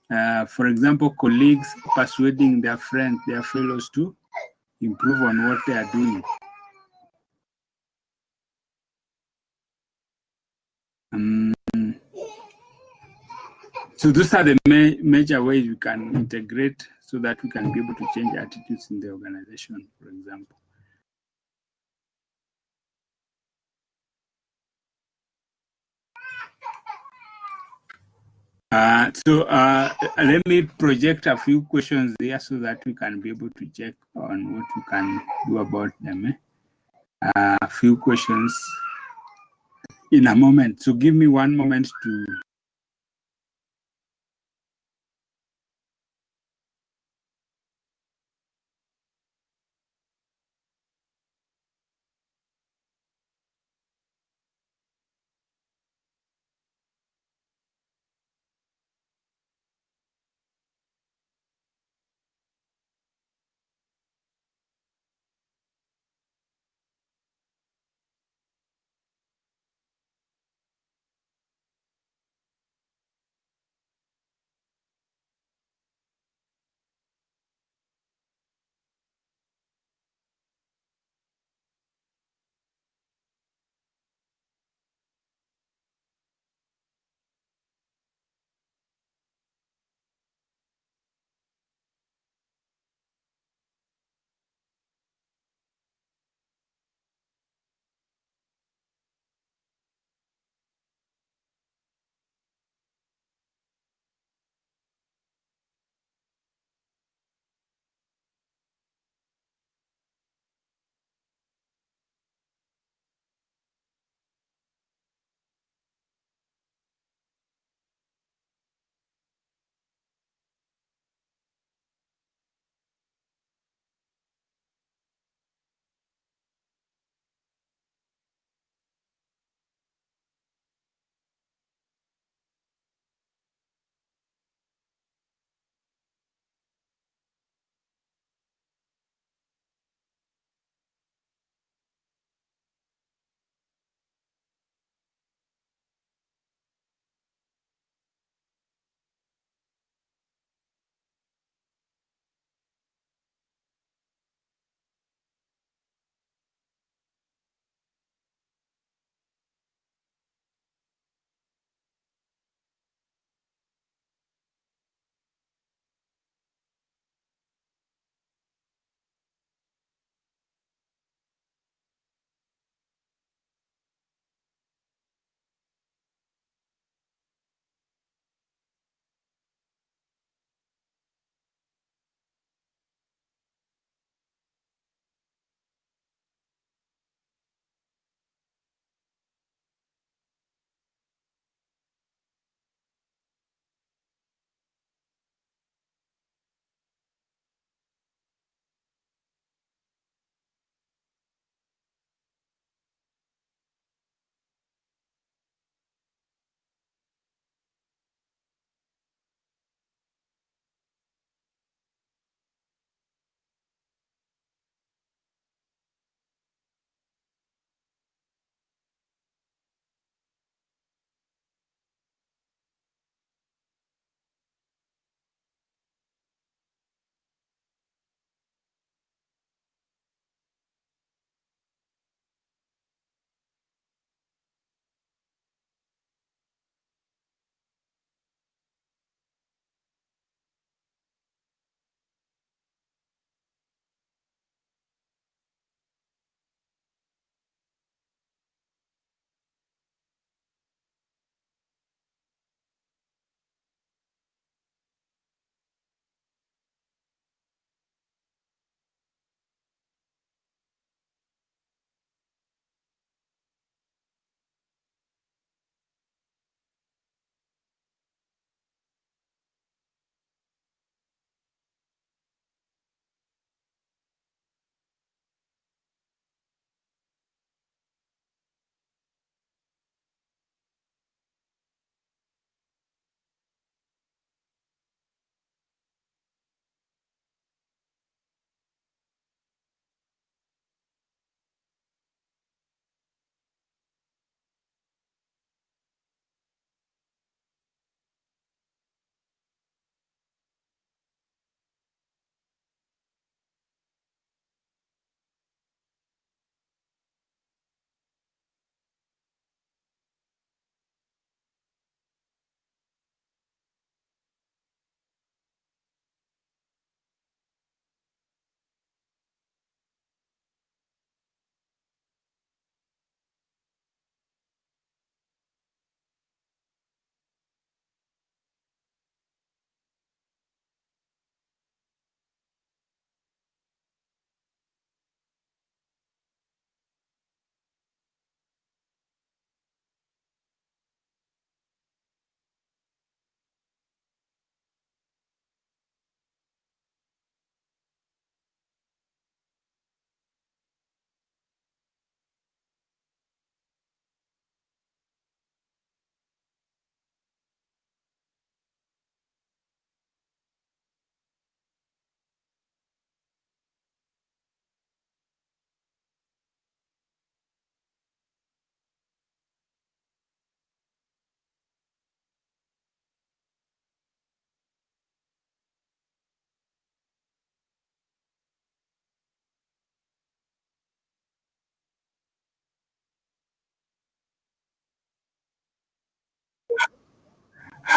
For example, colleagues persuading their friends, their fellows to improve on what they are doing. So those are the major ways we can integrate so that we can be able to change attitudes in the organization, for example. Let me project a few questions there so that we can be able to check on what we can do about them. A few questions in a moment. So give me one moment to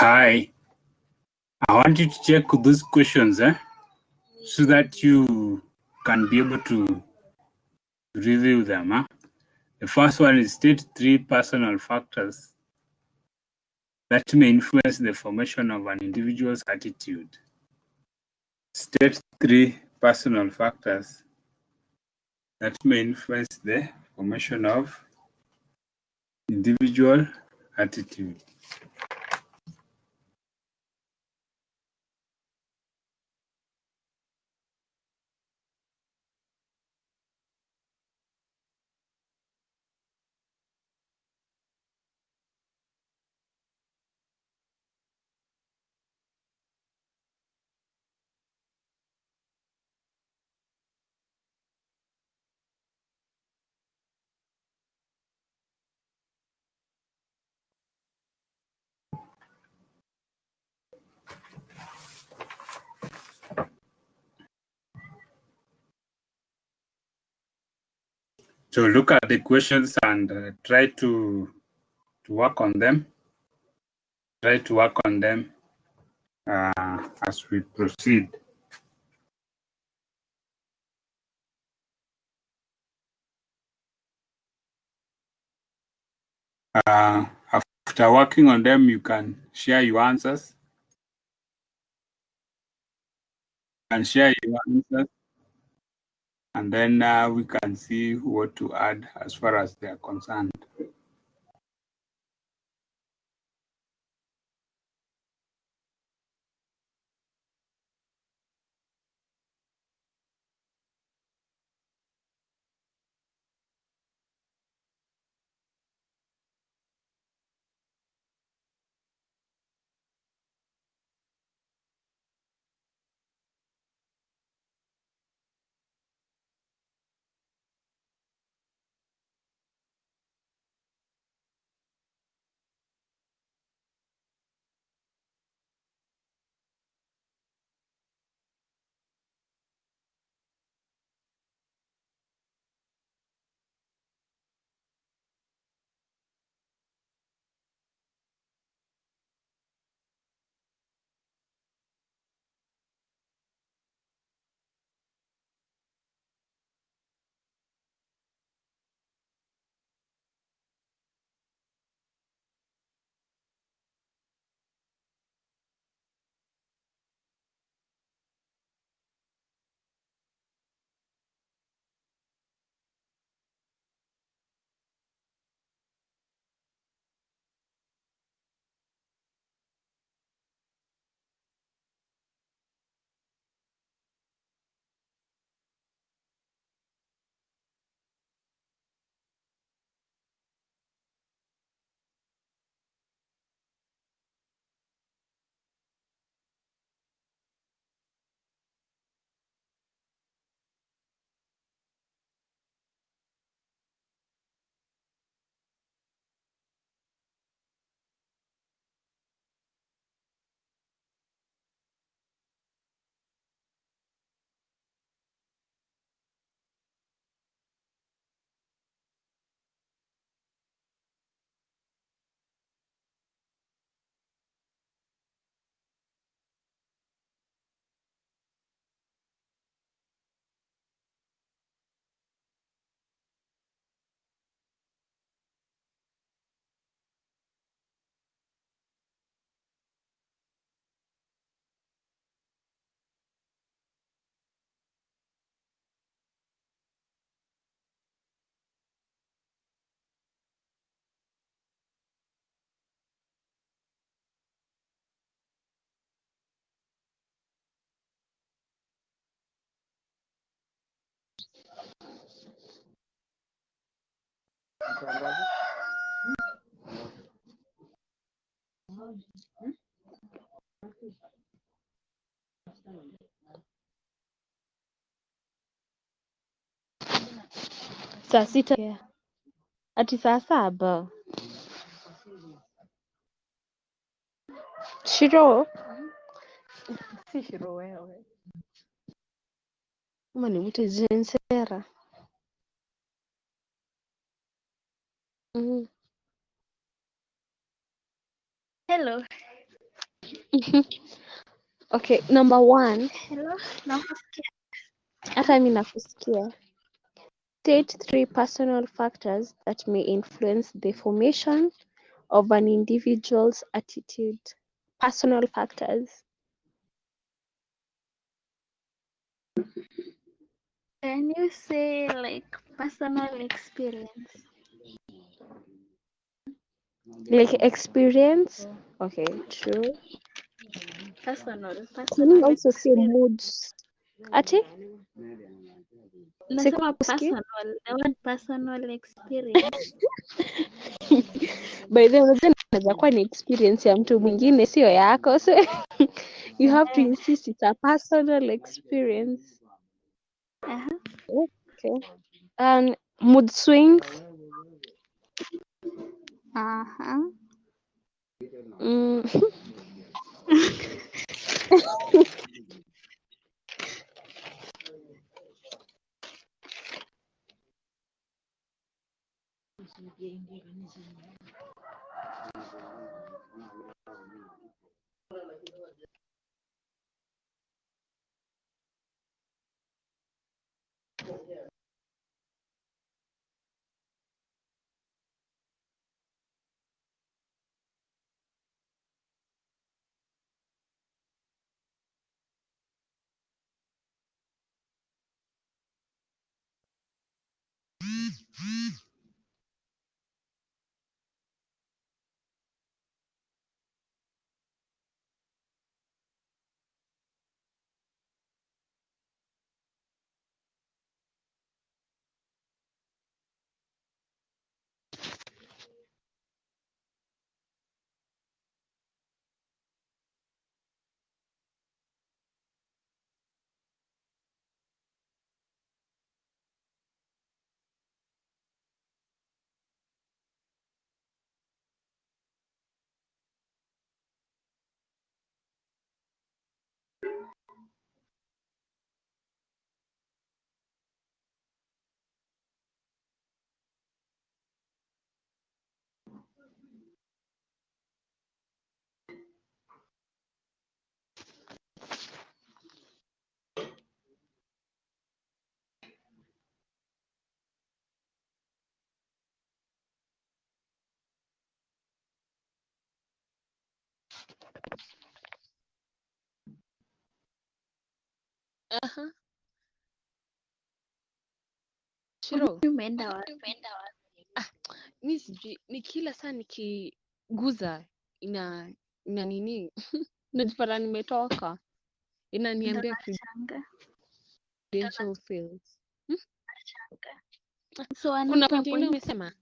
Hi. I want you to check those questions, so that you can be able to review them. The first one is state 3 personal factors that may influence the formation of an individual's attitude. State 3 personal factors that may influence the formation of individual attitude. So look at the questions and try to work on them. Try to work on them as we proceed. After working on them, you can share your answers. And then we can see what to add as far as they are concerned. Saa sita ati saa saba. Shiro Si Shiro wewe. ama nimwite Jensera. Hello. Okay, number 1. Hello, nakusikia. Hata mimi nakusikia. State 3 personal factors that may influence the formation of an individual's attitude. Personal factors. Can you say like personal experience? Like experience. Okay, true. Personal Can you also say experience. moods? Ati? Nasema Sikusikia. personal, the word personal experience. By the way, unajua inaweza kuwa ni experience ya mtu mwingine sio yako. So you have to insist it's a personal experience. Okay. And mood swings. Mm. Aha. Shiro, Umeenda wapi? mi sijui ni kila saa nikiguza ina nini najipata nimetoka Ndo inaniambia nashanga. credential fields. So Kuna another point ingine point umesema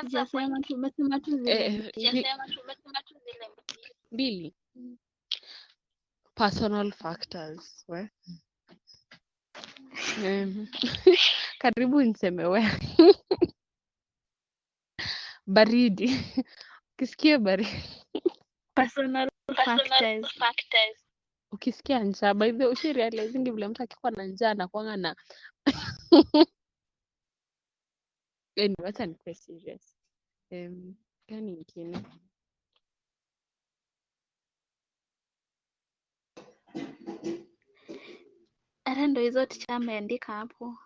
sijasema, tumesema tu zile mbili. mbili personal factors karibu niseme baridi ukisikia baridi Personal factors. ukisikia njaa by the way ushirealizingi vile mtu akikuwa na njaa anakuanga na anyway, wacha nikuwe serious. Gani ingine Hata ndo hizo ticha ameandika hapo.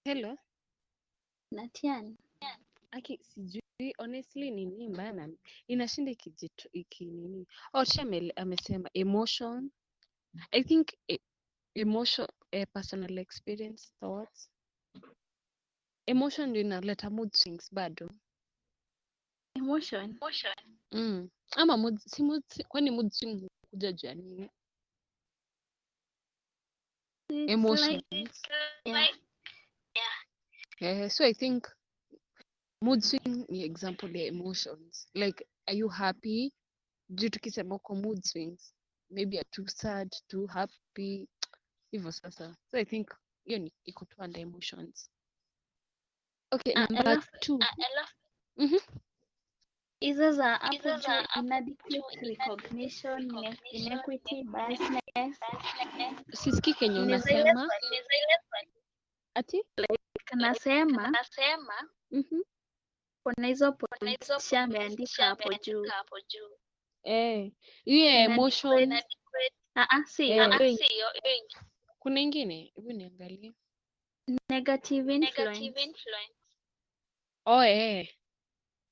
hello Natiani. aki sijui honestly ni nini mbaya na inashinda ikinini amesema emotion I think emotion personal experience thoughts Emotion ndio inaleta mood swings bado. Emotion. Ama kwani mood swing kuja juu ya nini? It's Emotions. yeah. So I think mood swing ni example ya emotions. Like, are you happy? Juu tukisema uko mood swings, maybe you're too sad, too happy, hivyo sasa. So I think hiyo ni iko tu under emotions. Okay, number Alafu 2. hizo za hapo juu inadequate recognition, inequity, biasness. Sisikii kenye Ni zile unasema. Ati? Nasema kuna hizo Kuna points ameandika hapo juu. Hiyo ya Ina emotions. si Eh. Kuna ingine, hebu niangalie. negative influence.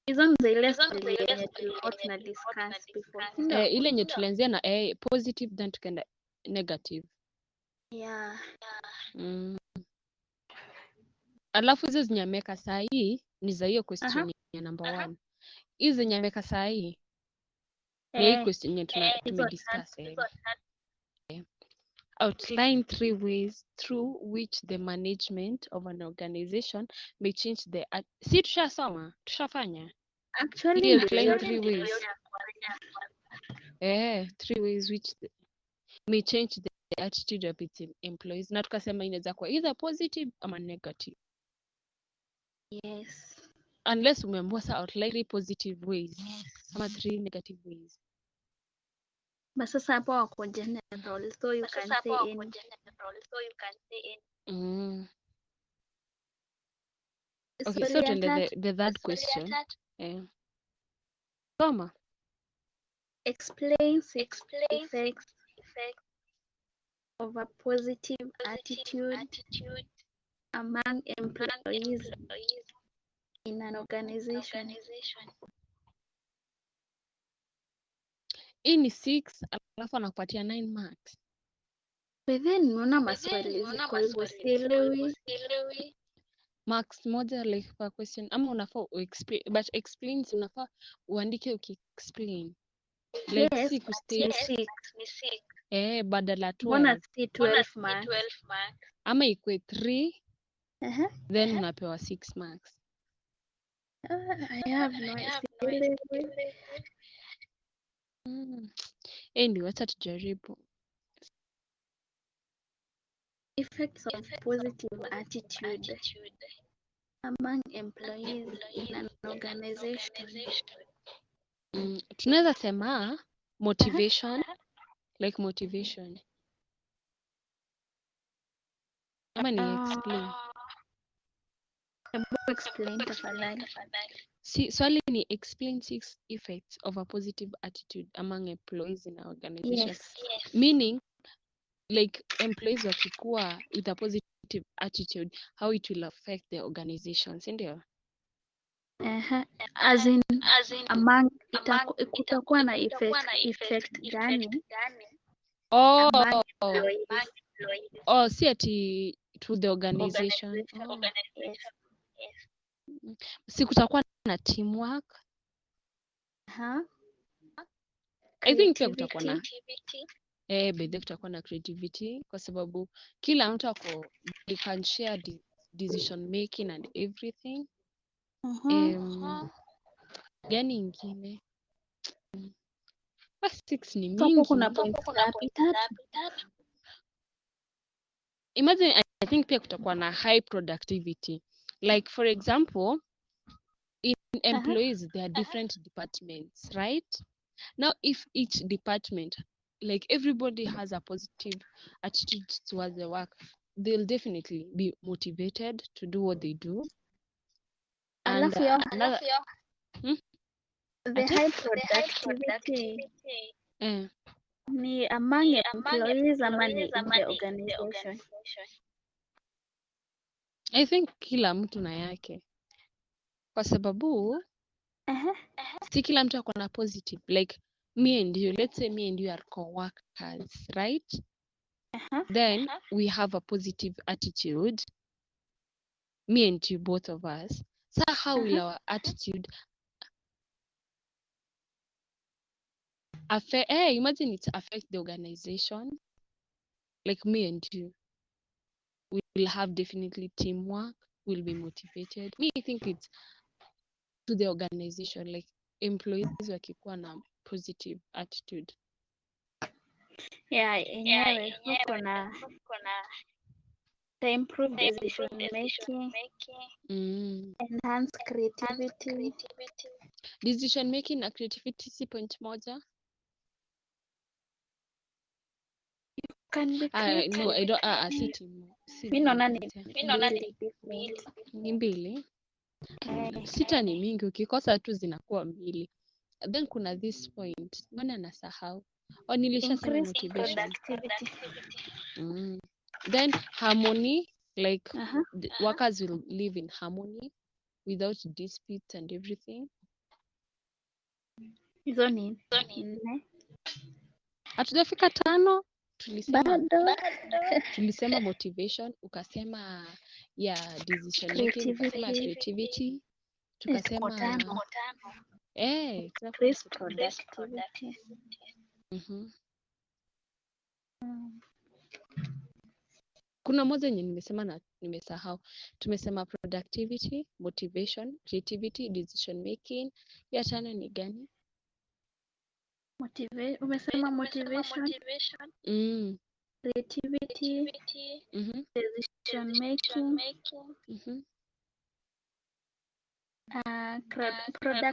Hizo ni zile yenye tulikuwa tuna discuss before. Ile yenye tulianzia na positive then tukaenda negative. Yeah. Alafu hizo zenye ameweka saa hii ni za hiyo question ya number 1. Hizi zenye ameweka saa hii ni hii question yenye tumediscuss. Outline 3 ways through which the management of an organization may change the si tushasoma, tushafanya. Actually, outline 3 ways. 3 ways which may change the attitude of its employees. Na tukasema inaweza kuwa either positive ama negative. Yes. Unless umeambiwa sa outline 3 positive ways ama 3 negative ways. But sasa hapo wako general, so you can say any. Okay, so the third question. Soma. Explains effects of a positive attitude among employees in an organization. Hii ni 6 alafu anakupatia 9 marks. Within nimeona maswali ziko hivyo, sielewi. Marks moja like per question ama unafaa explain, but explains unafaa uandike ukiexplain. Like Yes, si kustate. ni 6. Badala 12. Mbona si 12 marks? Ama ikwe 3 then unapewa 6 marks. I have no idea. Ndio wacha tujaribu. Effects of positive attitude among employees in an organization. Tunaweza sema motivation, like motivation. Ama ni explain. Explain tafadhali. Swali ni explain 6 effects of a positive attitude among employees in an organization. Yes. Meaning, like employees wakikuwa with a positive attitude, how it will affect the organization, si ndio? As in among kutakuwa na effect gani? Si ati to the organization. Yes. Si kutakuwa na teamwork. I think pia kutakuwa na bedhe kutakuwa na creativity kwa sababu kila mtu they can share decision making and everything. Gani ingine? 6 ni mingi. Kuna point tatu. Imagine, I think pia kutakuwa na high productivity. Like for example, in employees there are different departments, right? Now if each department, like everybody has a positive attitude towards the work, they'll definitely be motivated to do what they do. And the high productivity ni among employees ama ni in the organization? I think kila mtu na yake kwa sababu si kila mtu ako na positive, like me and you, let's say me and you are co-workers, right? Then we have a positive attitude, me and you, both of us. So how will our attitude affect? Imagine it affect the organization. Like me and you, we will have definitely teamwork. We'll be motivated. Me, I think it's to the organization, like employees wakikuwa na positive attitude. Yeah, yenyewe huko na to improve decision making, enhance creativity. Decision making na creativity si point moja. Can be creative. No, I don't. Si timu. Mi naona ni different. Ni mbili. Sita ni mingi, ukikosa tu zinakuwa mbili. Then kuna this point, mbona nasahau? Nilishasema Increase motivation. productivity. Then harmony, like the workers will live in harmony without disputes and everything. Hizo ni nne. Hatujafika 5. Bado. Tulisema motivation, ukasema decision making, ukasema creativity, tukasema increase productivity. Kuna moja yenye nimesema na nimesahau. Tumesema productivity, motivation, creativity, decision making. Ya 5 ni gani? Umesema motivation, creativity, decision making,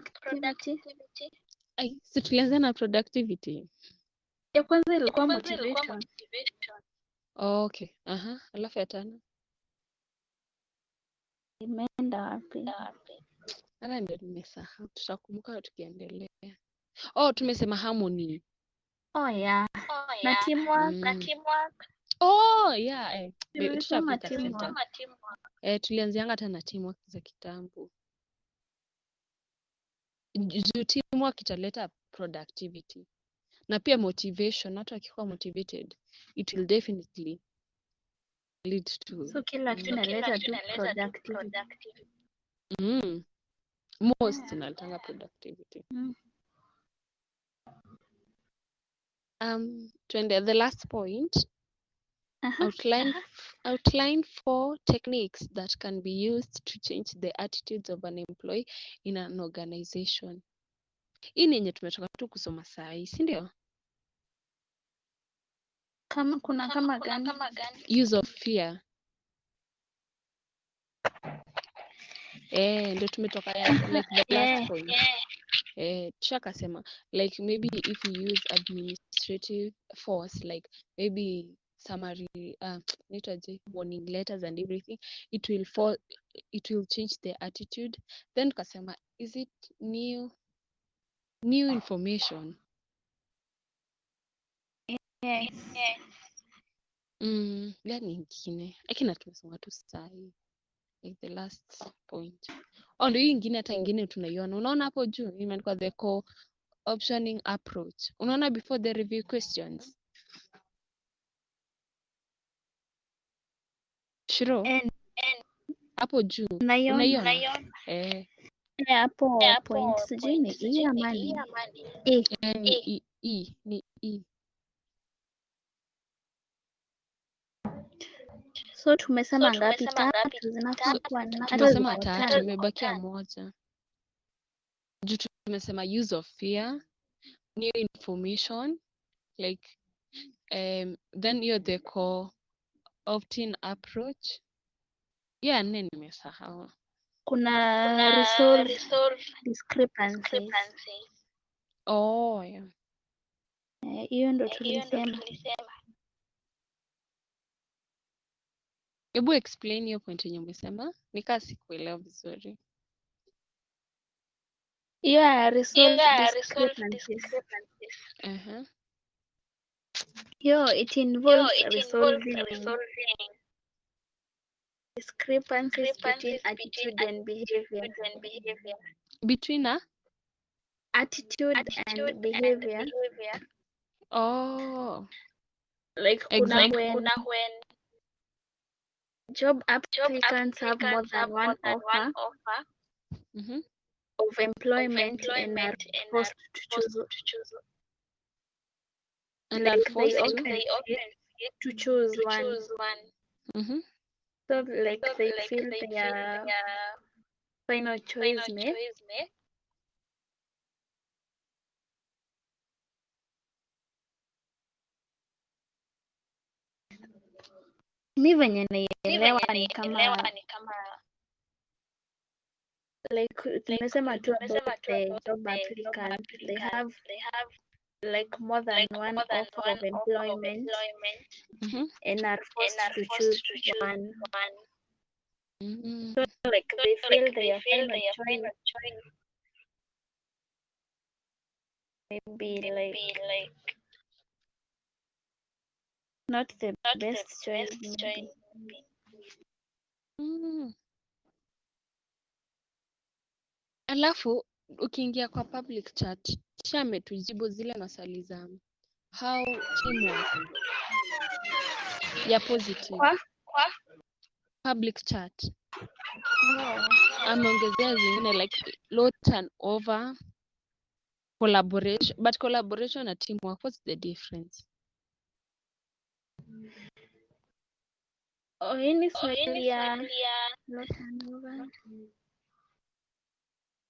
productivity. Si tulianza na productivity. Ya kwanza ilikuwa motivation. Okay. Alafu ya 5 imeenda wapi? Hata ndio nimesahau. Tutakumbuka tukiendelea. Tumesema harmony. Yeah. Na teamwork. Tutapita center. Tulianzianga hata na teamwork za kitambo. Juu teamwork italeta productivity. Na pia motivation, watu wakikuwa motivated, it will definitely lead to. So kila kitu inaleta tu productivity. Most inaleta productivity. Twende the last point. Outline 4 techniques that can be used to change the attitudes of an employee in an organization. Hii ni yenye tumetoka tu kusoma saa hii, si ndio? Kama gani? Use of fear. Ndio tumetoka like the last point. Tushakasema like maybe if you use administrative force, like maybe summary, warning letters and everything, it will change the attitude. Then kasema, is it new information? Yes. Gani ingine? Lakini tumesoma tu sahi. Like the last point. Ndio hii ingine, hata ingine tunaiona. Unaona hapo juu imeandikwa the co-optioning approach. Unaona before the review questions. Shiro. Hapo juu. Unaiona? Hapo point sijui ni hii amani. Ni E. So tumesema ngapi? 3 zinafaa kuwa na. Tumesema 3, imebakia moja. Juu tumesema use of fear, new information, like then you're the co-opting approach. Nne nimesahau. Kuna resolve discrepancies. Yeah. Hiyo ndo tulisema. Hebu explain hiyo point yenye umesema. Nikaa sikuelewa vizuri. Resolve discrepancies. It involves resolving discrepancies between attitude and behavior. Between attitude and behavior. Oh. Like kuna when Job applicants have more than one offer Mhm. of employment and are forced to choose. And are Like they forced to. often get to choose one. Mhm. So like they feel their final choice may mi venye naielewa ni kama like tumesema tu about the job applicant, they have like more than one offer of employment Mhm. and are forced to choose one. Mm. So like they feel their final choice may be like not the best choice maybe. Mm. Alafu ukiingia kwa public chat, Tisha ametujibu zile maswali za how teamwork ya positive Kwa public chat. oh, Ameongezea zingine like low turnover, collaboration, but collaboration na teamwork, what's the difference? hii ni swali ya no turnover.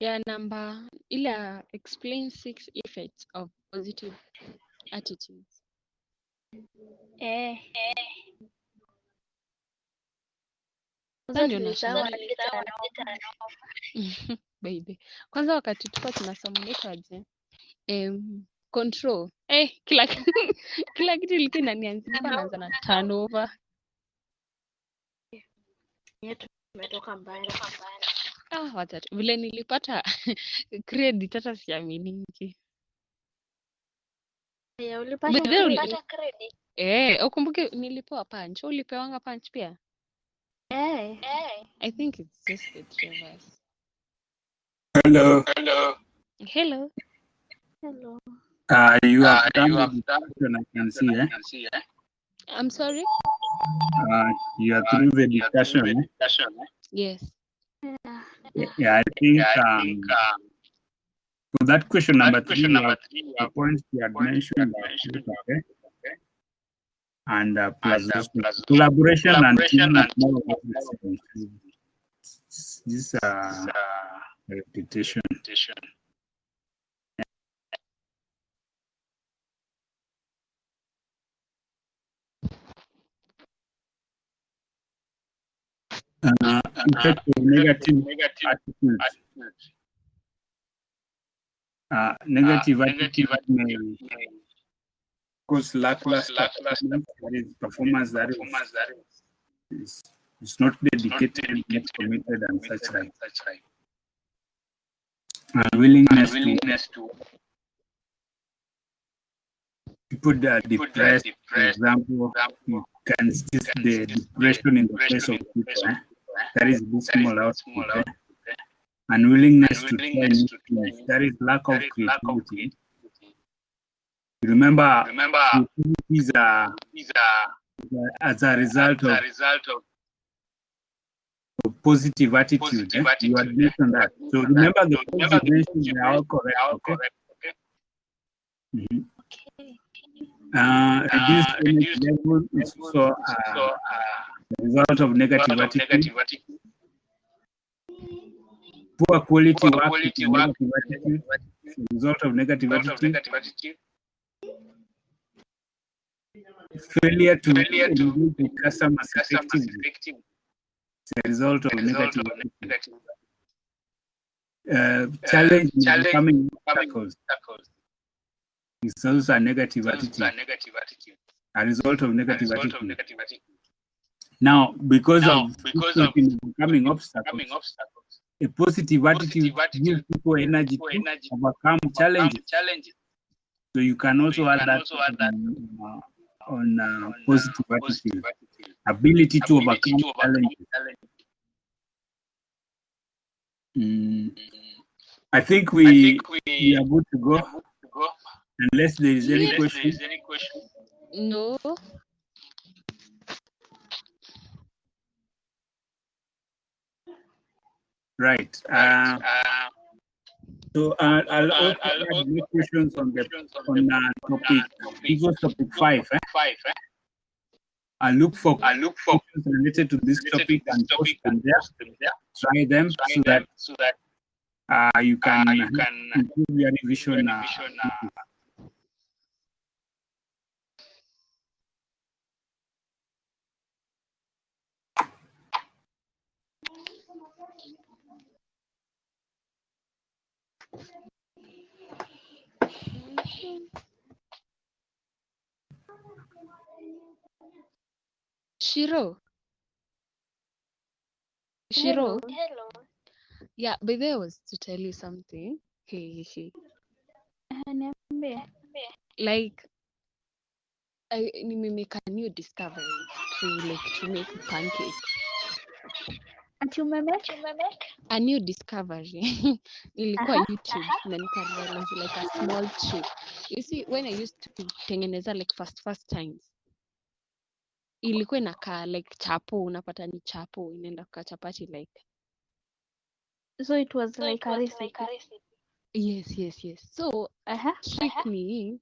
Ya namba ile ya explain 6 effects of positive attitudes. Kwanza Ndio tulisahau nashangaa. Baby. Kwanza wakati tulikuwa tunasoma inaitwaje? Control. Kila kila kitu ilikuwa inanianzia naanza na turnover. tumetoka mbali. Wacha tu. Vile nilipata credit hata siaminingi. Ulipata But then credit? ukumbuke nilipewa punch. Ulipewanga punch pia? I think it's just the three of us. Hello. Hello. You have done the discussion, I can see. I'm sorry? You are through the discussion. Yes. Yeah, I think for that question number 3, the points you had mentioned okay. And plus collaboration and teamwork, more or less the same. This repetition. Effect of negative attitude. Negative attitude may cause lackluster performance that is not dedicated, not committed, and such like. Willingness to people that are depressed, for example, you can see the depression in the face of people. That is dismal output. Unwillingness to try new things. That is lack of creativity. Remember, creativity is as a result of positive attitude. You had mentioned that. So remember the positive they are all correct. Okay? Mm-hmm. Reduced energy level is also the result of negative attitude. Poor quality work is a negative attitude. It's the result of negative attitude. Failure to engage with customers effectively is a result of negative attitude. Challenge in overcoming obstacles is also a negative attitude. A result of negative attitude. Now, because of overcoming obstacles, a positive attitude gives people energy to overcome challenges. So you can also add that on positive attitude, ability to overcome challenges. I think we are good to go. Unless there is any question. No. Right. So I'll also add more questions on the topic. This was topic 5. I'll look for questions related to this topic and post them there. Try them so that you can improve your revision. Shiro. Hello. Yeah, but there was to tell you something. Hey. Niambie. Like, I make a new discovery to make pancakes. Ati umemake? A new discovery. Nilikuwa YouTube na nikarealize like a small trick. You see, when I used to tengeneza like first times, ilikuwa inakaa like chapo, unapata ni chapo inaenda kwa chapati like. So it was like a recipe. Yes. So trick ni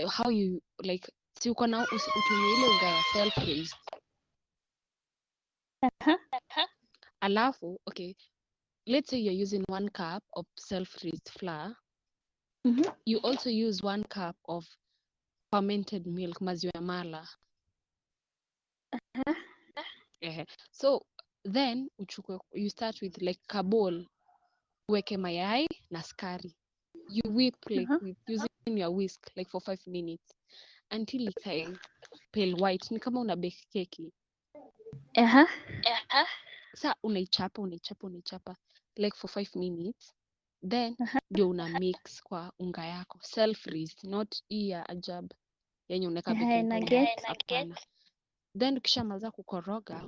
how you like, si uko na utumie ile unga ya self raised. Alafu, okay, let's say you're using 1 cup of self-raised flour. You also use 1 cup of fermented milk, maziwa ya mala. So then you start with like a bowl, uweke mayai na sukari. You whip like with using your whisk like for 5 minutes until it's pale white. Ni kama una bake keki. Sa unaichapa like for 5 minutes. Then ndio una mix kwa unga yako self raised, not hii ya Ajab yenye unaweka baking powder. Then ukishamaliza kukoroga,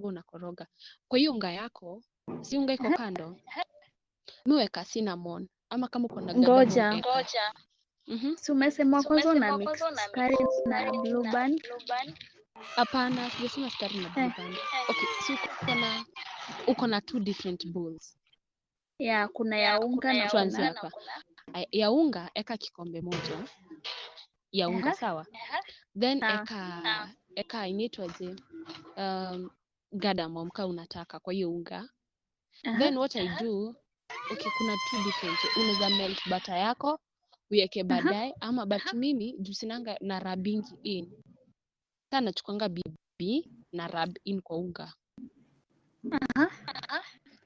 unakoroga. Kwa hiyo unga yako, si unga iko kando, miweka cinnamon ama kama uko na Ngoja. Si umesema kwanza una mix sukari na blue band? Hapana, sijasema sukari na blue band. Okay, so uko na 2 different bowls. Yeah, kuna ya unga na tuanze hapa. Ya unga eka kikombe moja ya unga, sawa? Then eka inaitwaje, cardamom kama unataka kwa hiyo unga. Then what I do, okay, kuna 2 different. Unaweza melt butter yako uweke baadaye, ama but mimi juu sinanga na rubbing in. Sasa nachukuanga bibi na rub in kwa unga.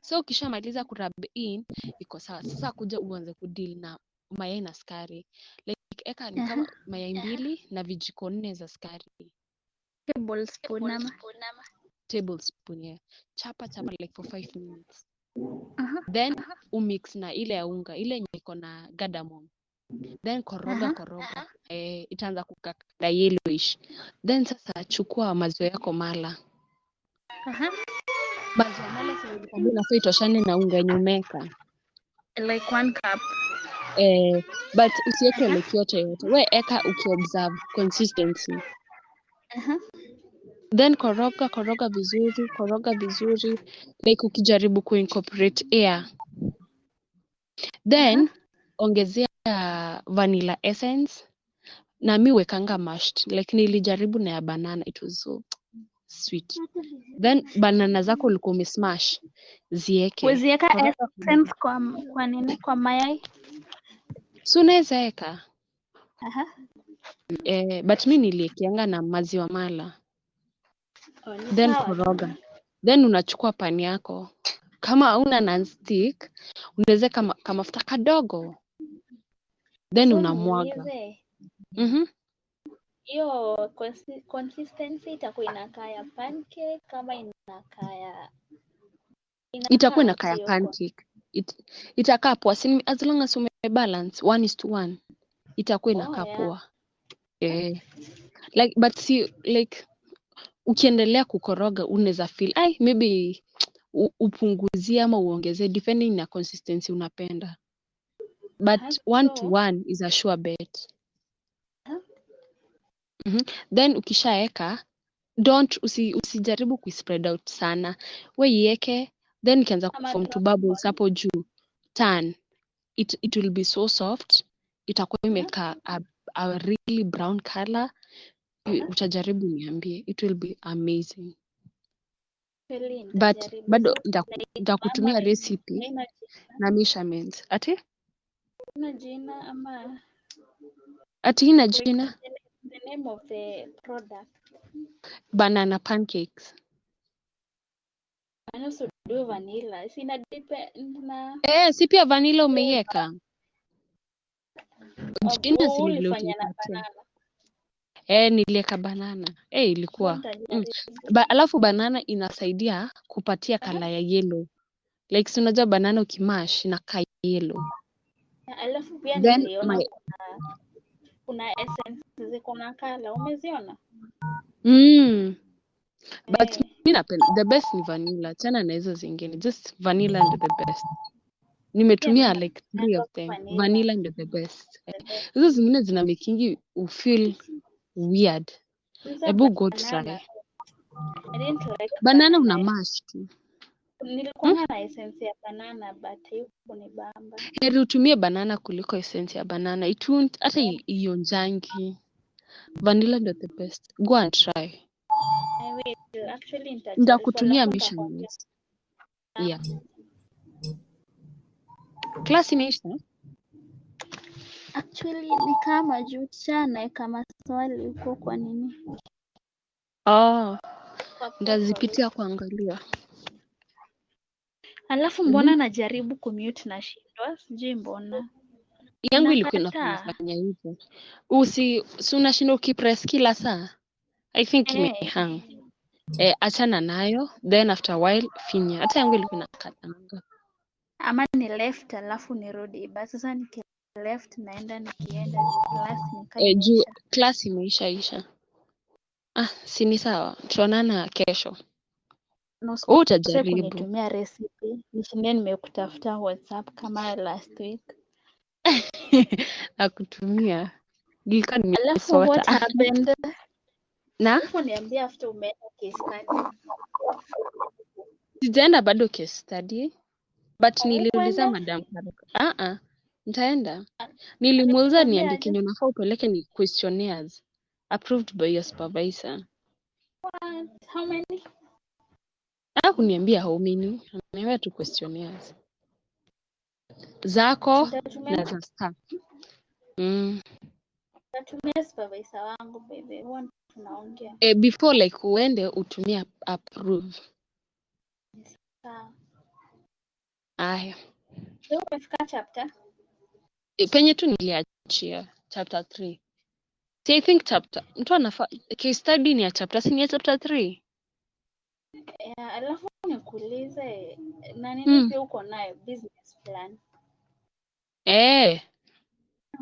So ukishamaliza kurub in iko sawa. Sasa kuja uanze kudeal na mayai na sukari. Like eka ni kama mayai 2 na vijiko 4 za sukari. Tablespoon, yeah. Chapa like for 5 minutes. Then umix na ile ya unga, ile yenye iko na cardamom. Then koroga. Itaanza kukaka yellowish. Then sasa chukua maziwa yako mala. Maziwa mala sasa inafaa itoshane na unga yenye umeka. Like 1 cup. But usiweke like yote. We eka ukiobserve consistency. Then koroga vizuri. Like ukijaribu kuincorporate air. Then ongezea vanilla essence. Na mi wekanga mashed. Like nilijaribu na ya banana, it was so sweet. Then banana zako ulikuwa umesmash zieke. Wezieka essence kwa nini? Kwa mayai? So unaweza eka. But mi niliekianga na maziwa mala. Then koroga. Then unachukua pani yako. Kama hauna non-stick, unaweza kama mafuta kadogo. Then unamwaga. Hiyo consistency itakuwa inakaa ya pancake kama inakaa ya itakuwa inakaa ya pancake. Itakaa poa, as long as umebalance 1:1 itakuwa inakaa poa. Like but see, like ukiendelea kukoroga unaweza feel maybe upunguzie ama uongezee depending na consistency unapenda. But 1:1 is a sure bet. Then ukishaeka usijaribu kuispread out sana. We iweke, then ikianza Ama kuform two drop bubbles on. hapo juu, turn. It will be so soft. Itakuwa imeka a really brown color. Utajaribu niambie. It will be amazing. Kweli But nitajaribu. bado So tunaitwa nitakutumia ama recipe haina na measurements. Ati jina ama ina like jina the name of the product. banana pancakes. And also do vanilla. Sina depend na Si pia vanilla umeiweka? Jina si ni vile ulifanya na utaipatia. banana. Niliweka banana. Ilikuwa. Nitajaribu. Alafu banana inasaidia kupatia kala ya yellow. Like si unajua banana ukimash inakaa yellow. Alafu pia Then niliona kuna essence ziko na kala. Umeziona? But mi napenda the best ni vanilla. Tena na hizo zingine. Just vanilla and the best. Nimetumia like 3 of them. Vanilla and the best. Hizo zingine zina making you feel weird. Ebu go try. I didn't like Banana una mash tu. Nilikuwa na essence ya banana but haikunibamba. Heri utumie banana kuliko essence ya banana. It won't hata ionjangi. Vanilla ndio the best. Go and try. I will actually Nitakutumia measurements. Yeah. Class imeisha? Actually ni kama juu chana kama swali huko kwa nini? Ndazipitia kuangalia. Alafu mbona najaribu kumute na shindwa? Sijui mbona. Yangu ilikuwa inafanya hivyo. Si unashinda ukipress kila saa? I think imehang. Achana nayo, then after a while finya. Hata yangu ilikuwa inakatanga. Ama ni left alafu nirudi. Basi sasa niki left naenda nikienda class Juu class imeisha. Si ni sawa. Tuonana kesho. Utajaribu. Kunitumia recipe. Nishinde nimekutafuta WhatsApp kama last week. Nakutumia. Nilikuwa Alafu what happened? Alafu niambia after umeenda case study. Sijaenda bado case study. But niliuliza Madam Karuka. Nitaenda. Nilimuuliza niandike kenye unafaa upeleke ni questionnaires approved by your supervisor. What? How many? Kuniambia how many? Ananiambia tu questionnaires. Zako na za staff. Natumia supervisor wangu baby. Huwa tunaongea. Before like uende utumia approve. Aya. Leo umefika chapter? Penye tu niliachia chapter 3. I think chapter mtu anafaa case study ni ya chapter si ni ya chapter 3. Alafu nikuulize nini pia uko nayo business plan?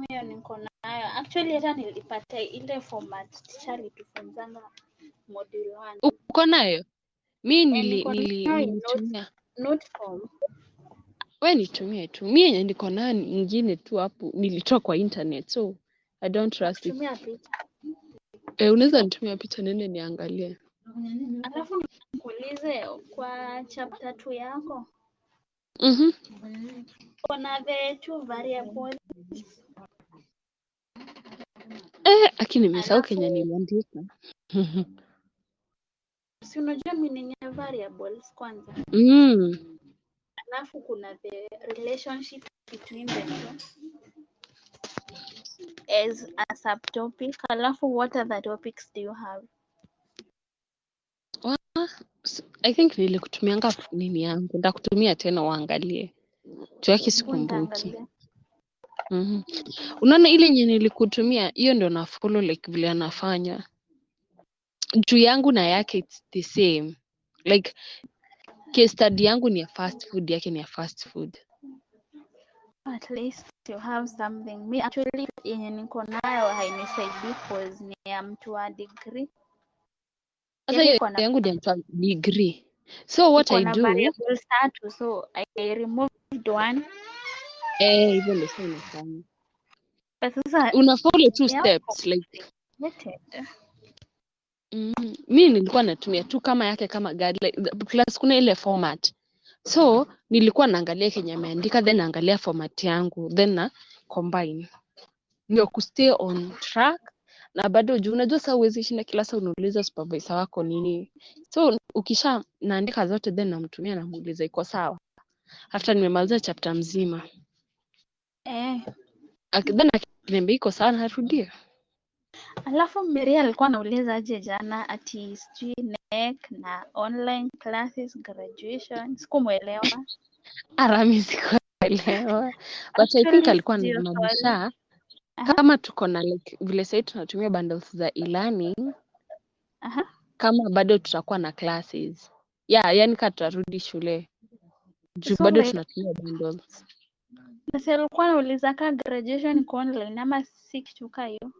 Hiyo niko nayo. Actually hata nilipata ile format teacher alitufunzanga module 1. Uko nayo? Mimi nilitumia note form. Wewe nitumie tu. Mimi yenye niko nayo nyingine tu hapo nilitoa kwa internet. So I don't trust it. Tumia picha. Unaweza nitumia picha nene niangalie. Alafu nikuulize kwa chapter 2 yako. Kuna the 2 variables. Lakini nimesahau Kenya niliandika. Si unajua meaning ya variables kwanza? Alafu kuna the relationship between the two as a subtopic. Alafu what other topics do you have? I think nilikutumianga nini yangu. Nitakutumia tena uangalie. Tuwaki sikumbuki. Unaona ile yenye nilikutumia hiyo ndio na follow like vile anafanya. Juu yangu na yake it's the same. Like case study yangu ni ya fast food, yake ni ya fast food. At least you have something. Me actually yenye niko nayo hainisaidii cause ni ya mtu wa degree. Sasa hiyo yangu ndio mtu wa degree. So what I do variables tatu, so I removed one. Hivyo ndio sasa nafanya. But sasa una follow two steps like Mi nilikuwa natumia tu kama yake kama guideline plus kuna ile format. So nilikuwa naangalia kenye ameandika then naangalia format yangu then na combine. Ndio kustay on track na bado juu unajua saa huwezi shinda kila saa unauliza supervisor wako nini. So ukisha naandika zote then namtumia namuuliza iko sawa. After nimemaliza chapter mzima. Then akiniambia iko sawa narudia. Alafu Mary alikuwa anauliza aje jana ati sijui NEC na online classes graduation. Sikumuelewa. Mimi sikuelewa. But I think Actually alikuwa sijui swali. anamaanisha Aha. kama tuko na like vile sasa tunatumia bundles za e-learning Aha. kama bado tutakuwa na classes. Yani kama tutarudi shule. Juu So bado like tunatumia bundles. nasi alikuwa anauliza ka graduation iko online ama si kitu ka hiyo.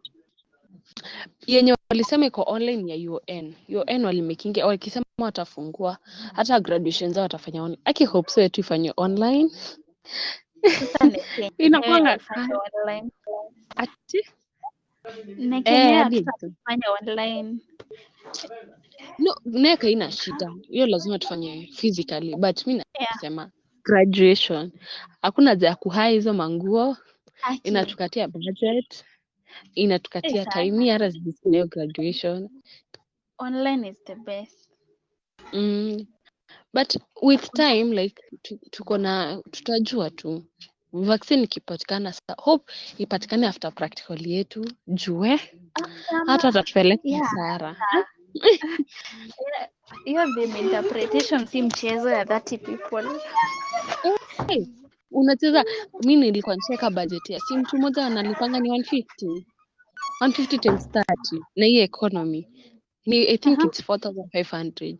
Yenye walisema iko online ya UN. UN walimekinge wakisema watafungua hata graduation zao watafanya online. Aki hope so yetu ifanywe online. Sasa NEC Inakuanga ifanye online. ati NEC hadi tutafanya online. no NEC haina shida. Hiyo lazima tufanye physically but mimi Yeah. nasema graduation hakuna haja ya kuhai hizo manguo, Ati. inatukatia budget, inatukatia Sana. time hata zisiyo graduation. Online is the best. But with time like tuko na tutajua tu vaccine ikipatikana hope ipatikane after practical yetu jue hata atatupeleka hasara. Hiyo the interpretation si mchezo ya 30 people. Hey, unacheza mimi nilikuwa ncheka budget ya si mtu mmoja analipanga ni 150 times 30 na hii economy ni I think it's 4,500.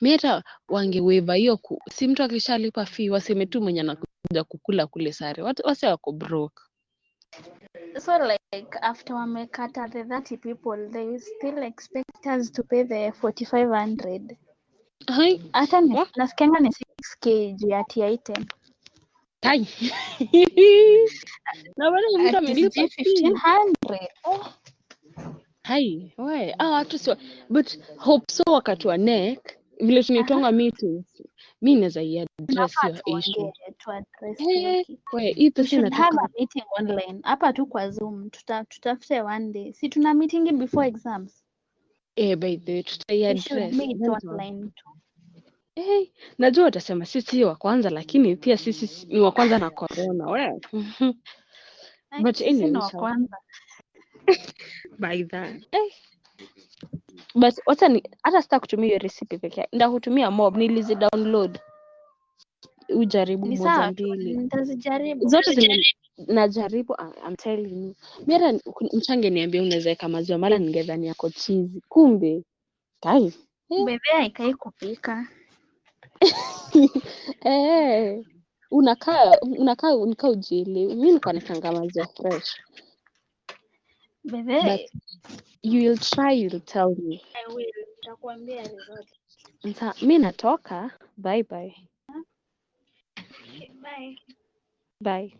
Mimi hata wangeweva hiyo si mtu akishalipa fee waseme tu mwenye anakuja kukula kule sare wase wako broke. So like after wamekata the 30 people they still expect us to pay the 4,500. Hai Hata nasikianga ni 6k juu ya item. Hai. Na bado mtu amelipa 1,500. Hai, wewe. Watu sio but hope so wakati wa NEC vile tunaitanga meetings. Mimi naweza address hiyo issue. Wewe hii pesa inatoka. Have a meeting online. Hapa tu kwa Zoom. Tutafute one day. Si tuna meeting before exams. By the way tutaiaddress. Online tu. Najua utasema sisi wa kwanza lakini pia sisi ni wa kwanza na corona. Wewe. But anyway, wa kwanza. By that. But hata sita kutumia hiyo recipe peke yake. Ndakutumia mob nilizi download. Ujaribu moja mbili. Nitazijaribu. Zote najaribu I'm telling you. Mira mchange niambia unaweza weka maziwa mala ningedhani yako cheese. Kumbe. Kai. Bebe haikai kupika. Unakaa ujielewi. Mimi niko nakanga maziwa fresh. Bebe. But you will try, you'll tell me. I will. Nitakuambia result. Mimi natoka. Bye bye. Okay, bye. Bye.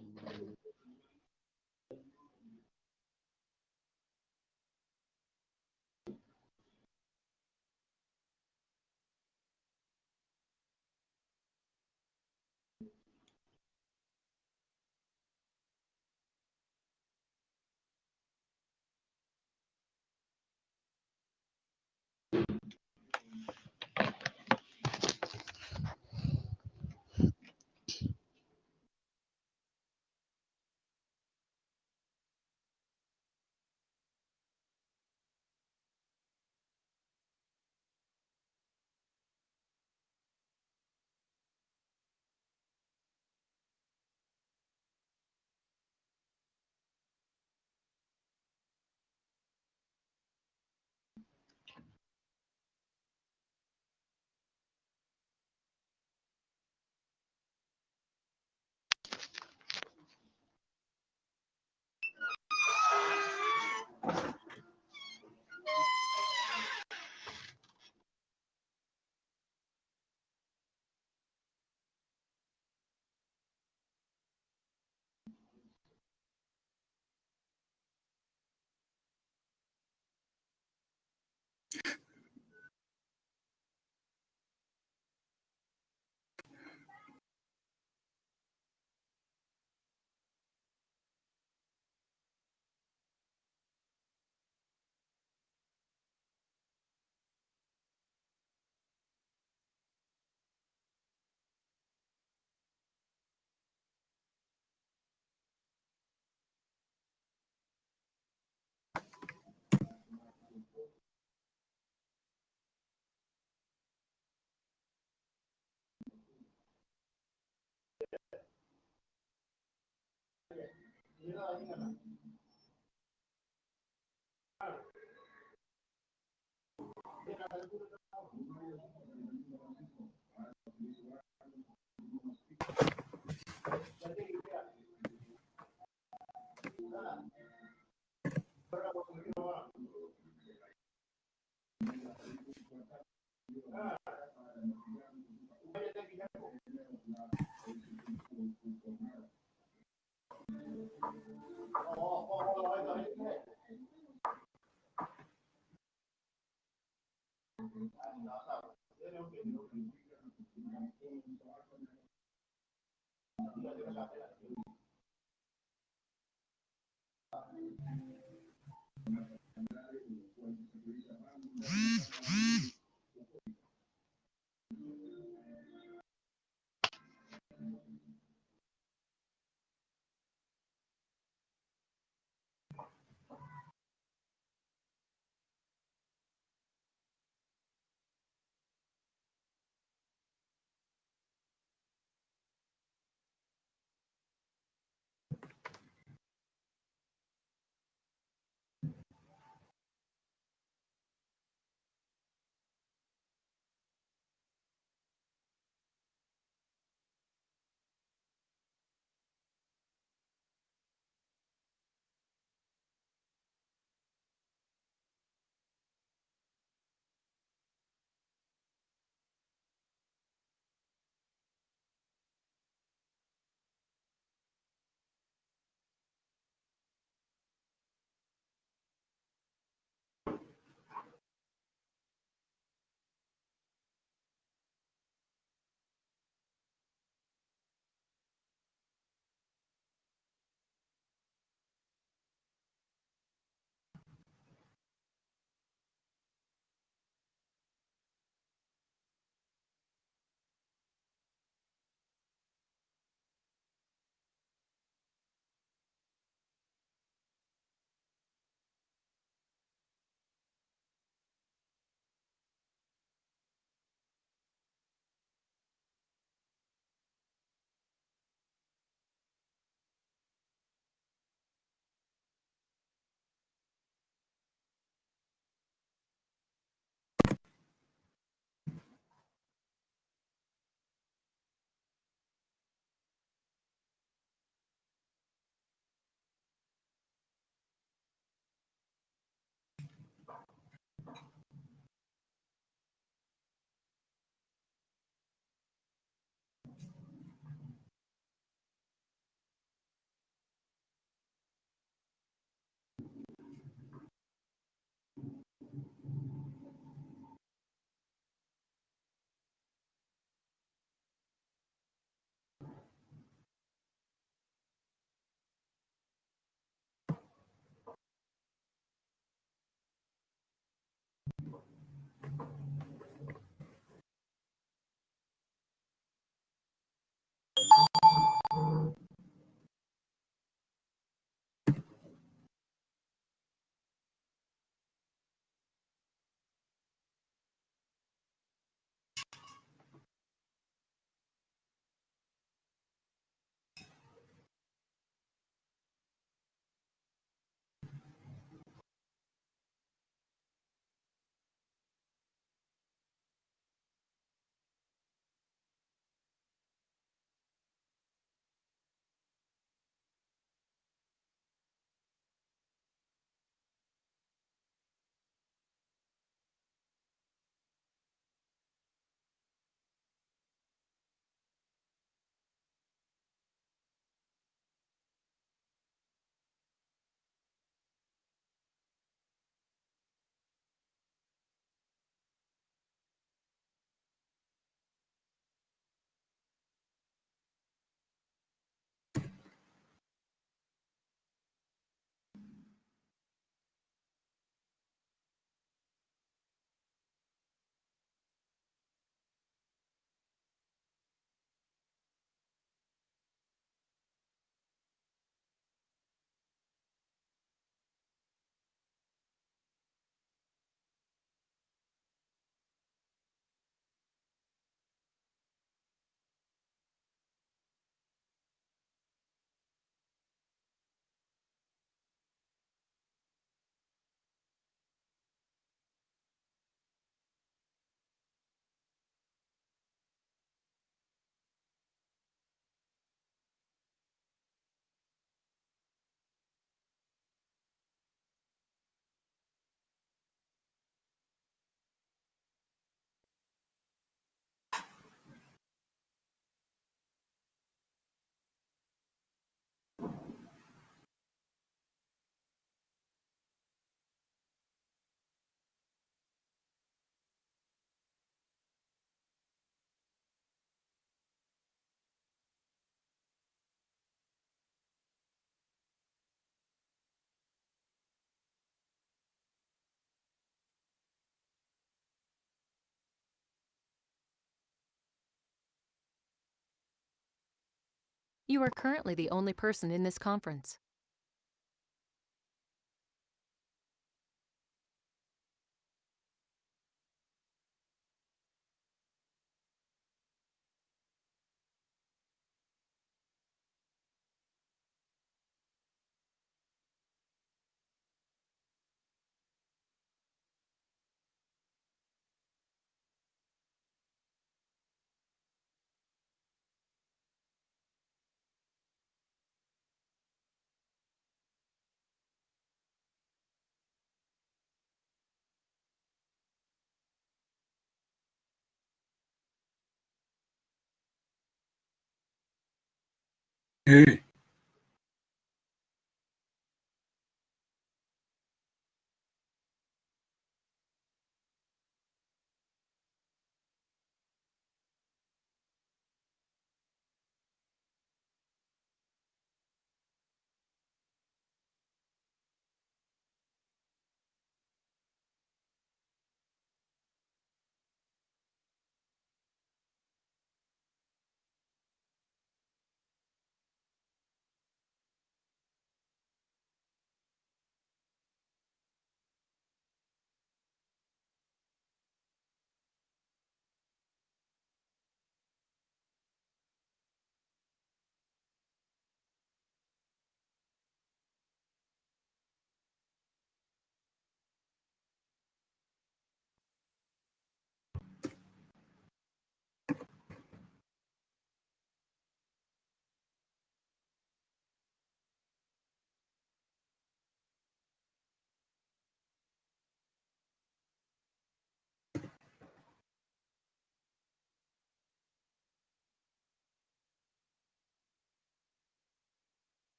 You are currently the only person in this conference. Hey.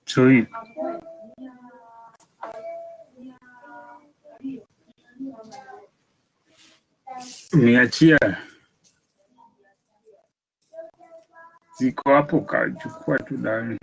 So umeachia ziko hapo, kachukua tu ndani.